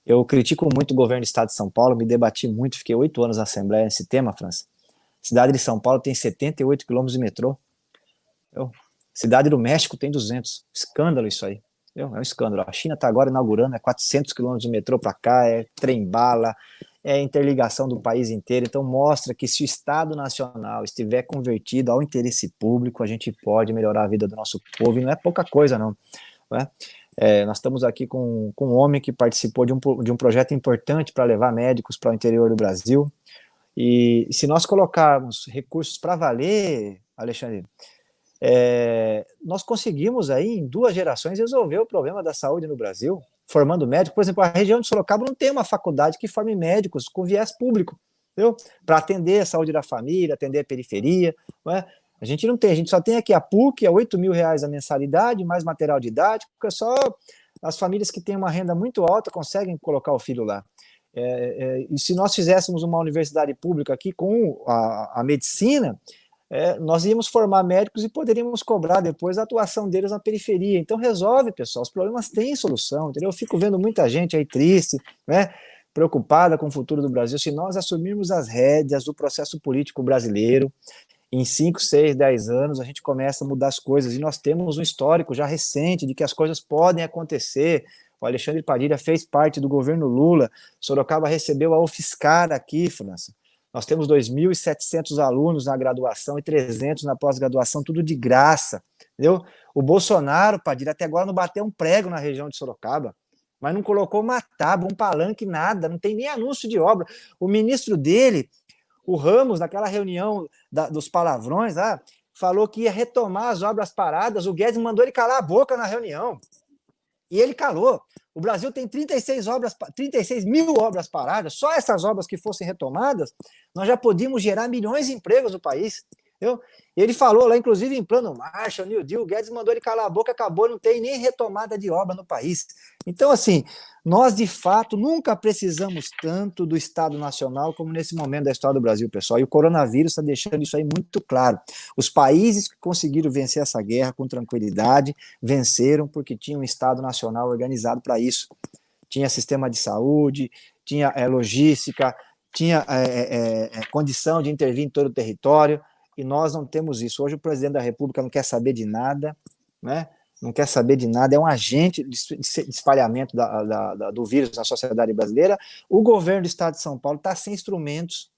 Eu critico muito o governo do estado de São Paulo, me debati muito, fiquei 8 anos na Assembleia nesse tema, França. Cidade de São Paulo tem 78 quilômetros de metrô. Cidade do México tem 200. Escândalo isso aí. É um escândalo. A China está agora inaugurando 400 quilômetros de metrô para cá, trem-bala, interligação do país inteiro. Então mostra que se o Estado Nacional estiver convertido ao interesse público, a gente pode melhorar a vida do nosso povo, e não é pouca coisa, não. Nós estamos aqui com um homem que participou de um projeto importante para levar médicos para o interior do Brasil, e se nós colocarmos recursos para valer, Alexandre, nós conseguimos aí em 2 gerações resolver o problema da saúde no Brasil, formando médicos. Por exemplo, a região de Sorocaba não tem uma faculdade que forme médicos com viés público, para atender a saúde da família, atender a periferia, não é? A gente não tem, a gente só tem aqui a PUC, é R$8.000 a mensalidade, mais material didático, é só as famílias que têm uma renda muito alta conseguem colocar o filho lá. E se nós fizéssemos uma universidade pública aqui com a medicina, nós íamos formar médicos e poderíamos cobrar depois a atuação deles na periferia. Então resolve, pessoal, os problemas têm solução, entendeu? Eu fico vendo muita gente aí triste, né, preocupada com o futuro do Brasil. Se nós assumirmos as rédeas do processo político brasileiro, em 5, 6, 10 anos a gente começa a mudar as coisas, e nós temos um histórico já recente de que as coisas podem acontecer. O Alexandre Padilha fez parte do governo Lula, Sorocaba recebeu a UFSCar aqui, França. Nós temos 2.700 alunos na graduação e 300 na pós-graduação, tudo de graça, entendeu? O Bolsonaro, Padilha, até agora não bateu um prego na região de Sorocaba, mas não colocou uma tábua, um palanque, nada, não tem nem anúncio de obra. O ministro dele, o Ramos, naquela reunião dos palavrões, falou que ia retomar as obras paradas, o Guedes mandou ele calar a boca na reunião, e ele calou. O Brasil tem 36 mil obras paradas, só essas obras que fossem retomadas, nós já podíamos gerar milhões de empregos no país. Entendeu? Ele falou lá, inclusive, em plano Marshall, New Deal, o Guedes mandou ele calar a boca, acabou, não tem nem retomada de obra no país. Então, assim, nós, de fato, nunca precisamos tanto do Estado Nacional como nesse momento da história do Brasil, pessoal, e o coronavírus está deixando isso aí muito claro. Os países que conseguiram vencer essa guerra com tranquilidade, venceram porque tinham um Estado Nacional organizado para isso. Tinha sistema de saúde, tinha logística, tinha condição de intervir em todo o território, e nós não temos isso. Hoje o presidente da República não quer saber de nada, né? Não quer saber de nada, é um agente de espalhamento do vírus na sociedade brasileira. O governo do estado de São Paulo está sem instrumentos,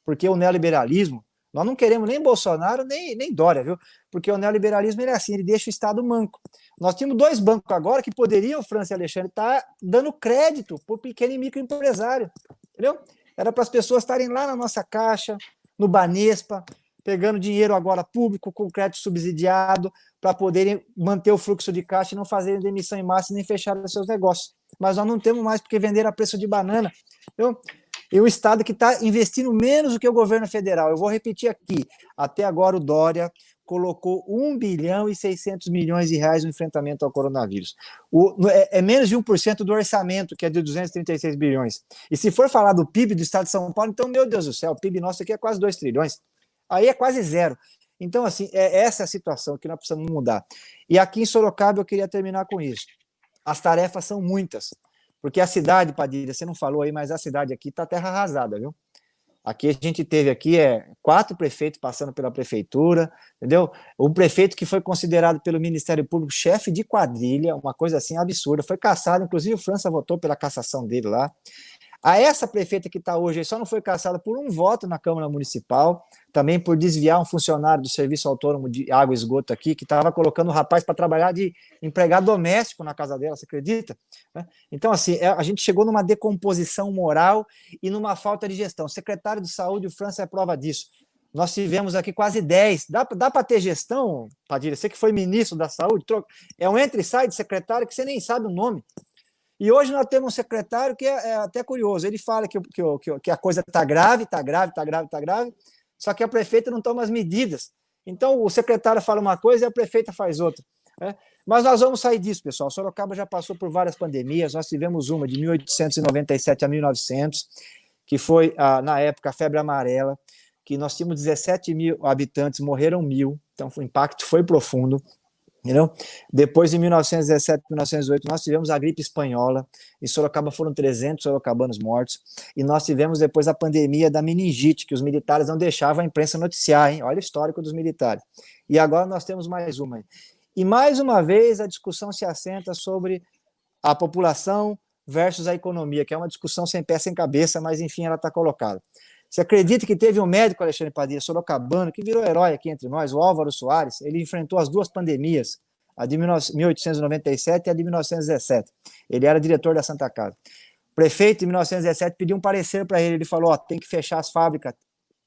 porque o neoliberalismo, nós não queremos nem Bolsonaro, nem Dória, viu? Porque o neoliberalismo ele é assim, ele deixa o Estado manco. Nós tínhamos 2 bancos agora que poderiam, França e Alexandre, estar dando crédito para o pequeno e microempresário, entendeu? Era para as pessoas estarem lá na nossa Caixa, no Banespa, pegando dinheiro agora público com crédito subsidiado para poderem manter o fluxo de caixa e não fazerem demissão em massa e nem fecharem seus negócios. Mas nós não temos mais porque venderam a preço de banana. Então, e o Estado que está investindo menos do que o governo federal. Eu vou repetir aqui. Até agora o Dória colocou 1 bilhão e 600 milhões de reais no enfrentamento ao coronavírus. É menos de 1% do orçamento, que é de 236 bilhões. E se for falar do PIB do Estado de São Paulo, então, meu Deus do céu, o PIB nosso aqui é quase 2 trilhões. Aí é quase zero. Então, assim, essa é a situação que nós precisamos mudar. E aqui em Sorocaba eu queria terminar com isso. As tarefas são muitas, porque a cidade, Padilha, você não falou aí, mas a cidade aqui está terra arrasada, viu? Aqui a gente teve aqui 4 prefeitos passando pela prefeitura, entendeu? Um prefeito que foi considerado pelo Ministério Público chefe de quadrilha, uma coisa assim absurda, foi cassado, inclusive o França votou pela cassação dele lá. A essa prefeita que está hoje só não foi cassada por um voto na Câmara Municipal, também por desviar um funcionário do Serviço Autônomo de Água e Esgoto aqui, que estava colocando o rapaz para trabalhar de empregado doméstico na casa dela, você acredita? Então, assim, a gente chegou numa decomposição moral e numa falta de gestão. O secretário de Saúde, o França, é prova disso. Nós tivemos aqui quase 10. Dá para ter gestão, Padilha? Você que foi ministro da Saúde, é um entra e sai de secretário que você nem sabe o nome. E hoje nós temos um secretário que é até curioso. Ele fala que a coisa está grave, só que a prefeita não toma as medidas. Então, o secretário fala uma coisa e a prefeita faz outra. Né? Mas nós vamos sair disso, pessoal. Sorocaba já passou por várias pandemias. Nós tivemos uma de 1897 a 1900, que foi, na época, a febre amarela, que nós tínhamos 17 mil habitantes, morreram 1.000. Então, o impacto foi profundo. Entendeu? Depois, em 1917, 1918, nós tivemos a gripe espanhola. Em Sorocaba foram 300 sorocabanos mortos. E nós tivemos depois a pandemia da meningite, que os militares não deixavam a imprensa noticiar, hein? Olha o histórico dos militares. E agora nós temos mais uma. E mais uma vez a discussão se assenta sobre a população versus a economia, que é uma discussão sem pé, sem cabeça, mas enfim, ela está colocada. Você acredita que teve um médico, Alexandre Padilha, sorocabano, que virou herói aqui entre nós, o Álvaro Soares? Ele enfrentou as duas pandemias, a de 1897 e a de 1917. Ele era diretor da Santa Casa. O prefeito, em 1917, pediu um parecer para ele. Ele falou, tem que fechar as fábricas,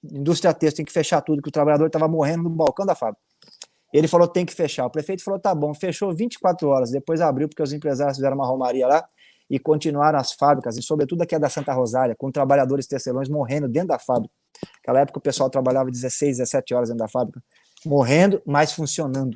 indústria têxtil, tem que fechar tudo, que o trabalhador estava morrendo no balcão da fábrica. Ele falou, tem que fechar. O prefeito falou, tá bom, fechou 24 horas, depois abriu, porque os empresários fizeram uma romaria lá, e continuaram as fábricas, e sobretudo aqui a da Santa Rosália, com trabalhadores tecelões morrendo dentro da fábrica. Naquela época o pessoal trabalhava 16, 17 horas dentro da fábrica, morrendo, mas funcionando.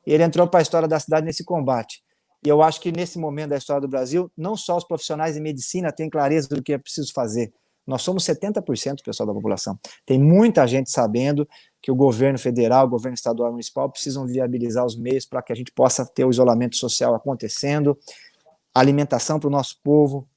E ele entrou para a história da cidade nesse combate. E eu acho que nesse momento da história do Brasil, não só os profissionais de medicina têm clareza do que é preciso fazer. Nós somos 70%, pessoal, da população. Tem muita gente sabendo que o governo federal, o governo estadual e municipal precisam viabilizar os meios para que a gente possa ter o isolamento social acontecendo, alimentação para o nosso povo,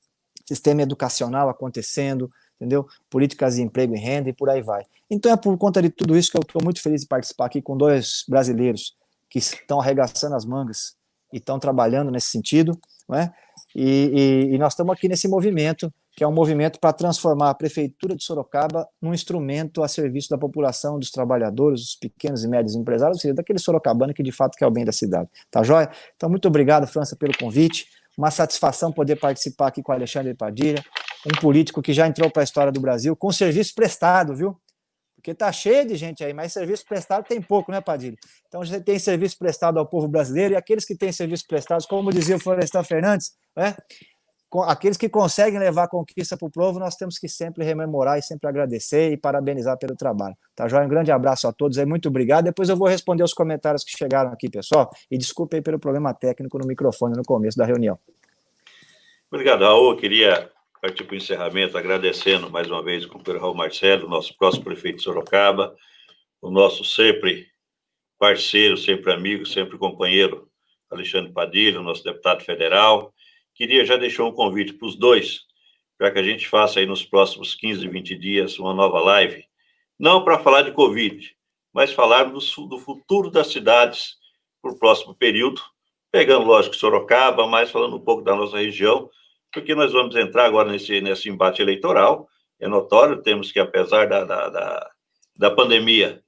sistema educacional acontecendo, entendeu? Políticas de emprego e renda e por aí vai. Então é por conta de tudo isso que eu estou muito feliz de participar aqui com dois brasileiros que estão arregaçando as mangas e estão trabalhando nesse sentido, não é? E nós estamos aqui nesse movimento, que é um movimento para transformar a Prefeitura de Sorocaba num instrumento a serviço da população, dos trabalhadores, dos pequenos e médios empresários, ou seja, daquele sorocabano que de fato quer o bem da cidade. Tá joia? Então, muito obrigado, França, pelo convite. Uma satisfação poder participar aqui com o Alexandre Padilha, um político que já entrou para a história do Brasil com serviço prestado, viu? Porque tá cheio de gente aí, mas serviço prestado tem pouco, né, Padilha? Então, a gente tem serviço prestado ao povo brasileiro, e aqueles que têm serviço prestados, como dizia o Florestan Fernandes, né? Aqueles que conseguem levar a conquista para o povo, nós temos que sempre rememorar e sempre agradecer e parabenizar pelo trabalho. Tá, joia? Um grande abraço a todos aí, muito obrigado. Depois eu vou responder os comentários que chegaram aqui, pessoal, e desculpe aí pelo problema técnico no microfone no começo da reunião. Obrigado, Raul. Eu queria partir para o encerramento agradecendo mais uma vez o companheiro Raul Marcelo, nosso próximo prefeito de Sorocaba, o nosso sempre parceiro, sempre amigo, sempre companheiro Alexandre Padilha, nosso deputado federal. Queria já deixar um convite para os dois, para que a gente faça aí nos próximos 15, 20 dias uma nova live, não para falar de Covid, mas falar do futuro das cidades para o próximo período, pegando, lógico, Sorocaba, mas falando um pouco da nossa região, porque nós vamos entrar agora nesse embate eleitoral. É notório, temos que, apesar da pandemia,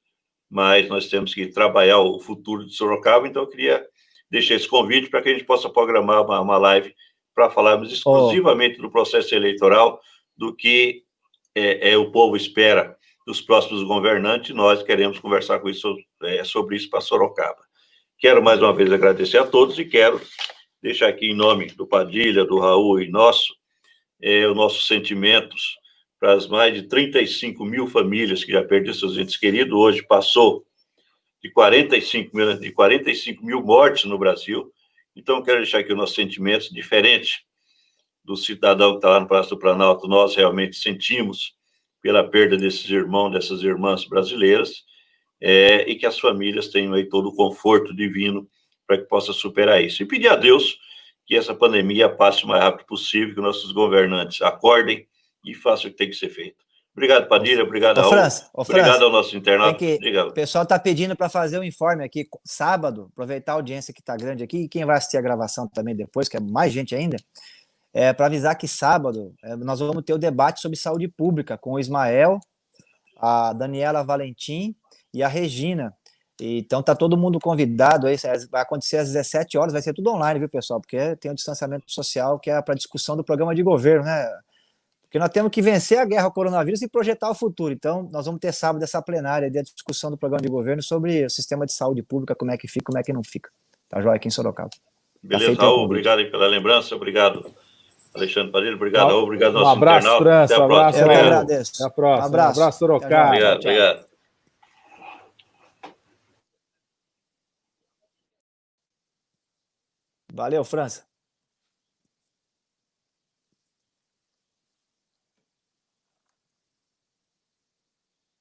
mas nós temos que trabalhar o futuro de Sorocaba, então eu queria deixar esse convite para que a gente possa programar uma live para falarmos exclusivamente do processo eleitoral, do que o povo espera dos próximos governantes. Nós queremos conversar com isso, sobre isso para Sorocaba. Quero mais uma vez agradecer a todos e quero deixar aqui em nome do Padilha, do Raul e os nossos sentimentos para as mais de 35 mil famílias que já perderam seus entes queridos. Hoje passou de 45 mil mortes no Brasil. Então, quero deixar aqui os nossos sentimentos, diferente do cidadão que está lá no Palácio do Planalto. Nós realmente sentimos pela perda desses irmãos, dessas irmãs brasileiras, e que as famílias tenham aí todo o conforto divino para que possa superar isso. E pedir a Deus que essa pandemia passe o mais rápido possível, que nossos governantes acordem e façam o que tem que ser feito. Obrigado, Padilha, obrigado, Raul. Obrigado ao nosso internauta. O pessoal está pedindo para fazer um informe aqui, sábado, aproveitar a audiência que está grande aqui, e quem vai assistir a gravação também depois, que é mais gente ainda, para avisar que sábado nós vamos ter o debate sobre saúde pública com o Ismael, a Daniela Valentim e a Regina. Então tá todo mundo convidado aí, vai acontecer às 17 horas, vai ser tudo online, viu, pessoal? Porque tem o distanciamento social que é para discussão do programa de governo, né? Porque nós temos que vencer a guerra ao coronavírus e projetar o futuro. Então, nós vamos ter sábado essa plenária de discussão do programa de governo sobre o sistema de saúde pública, como é que fica, como é que não fica. Tá joia aqui em Sorocaba. Beleza, Tá Raul, obrigado aí pela lembrança, obrigado, Alexandre Padilha, obrigado, Raul, obrigado, um abraço, França, até a próxima. Eu que agradeço. Até a próxima. Um abraço, Sorocaba. Obrigado, obrigado. Valeu, França.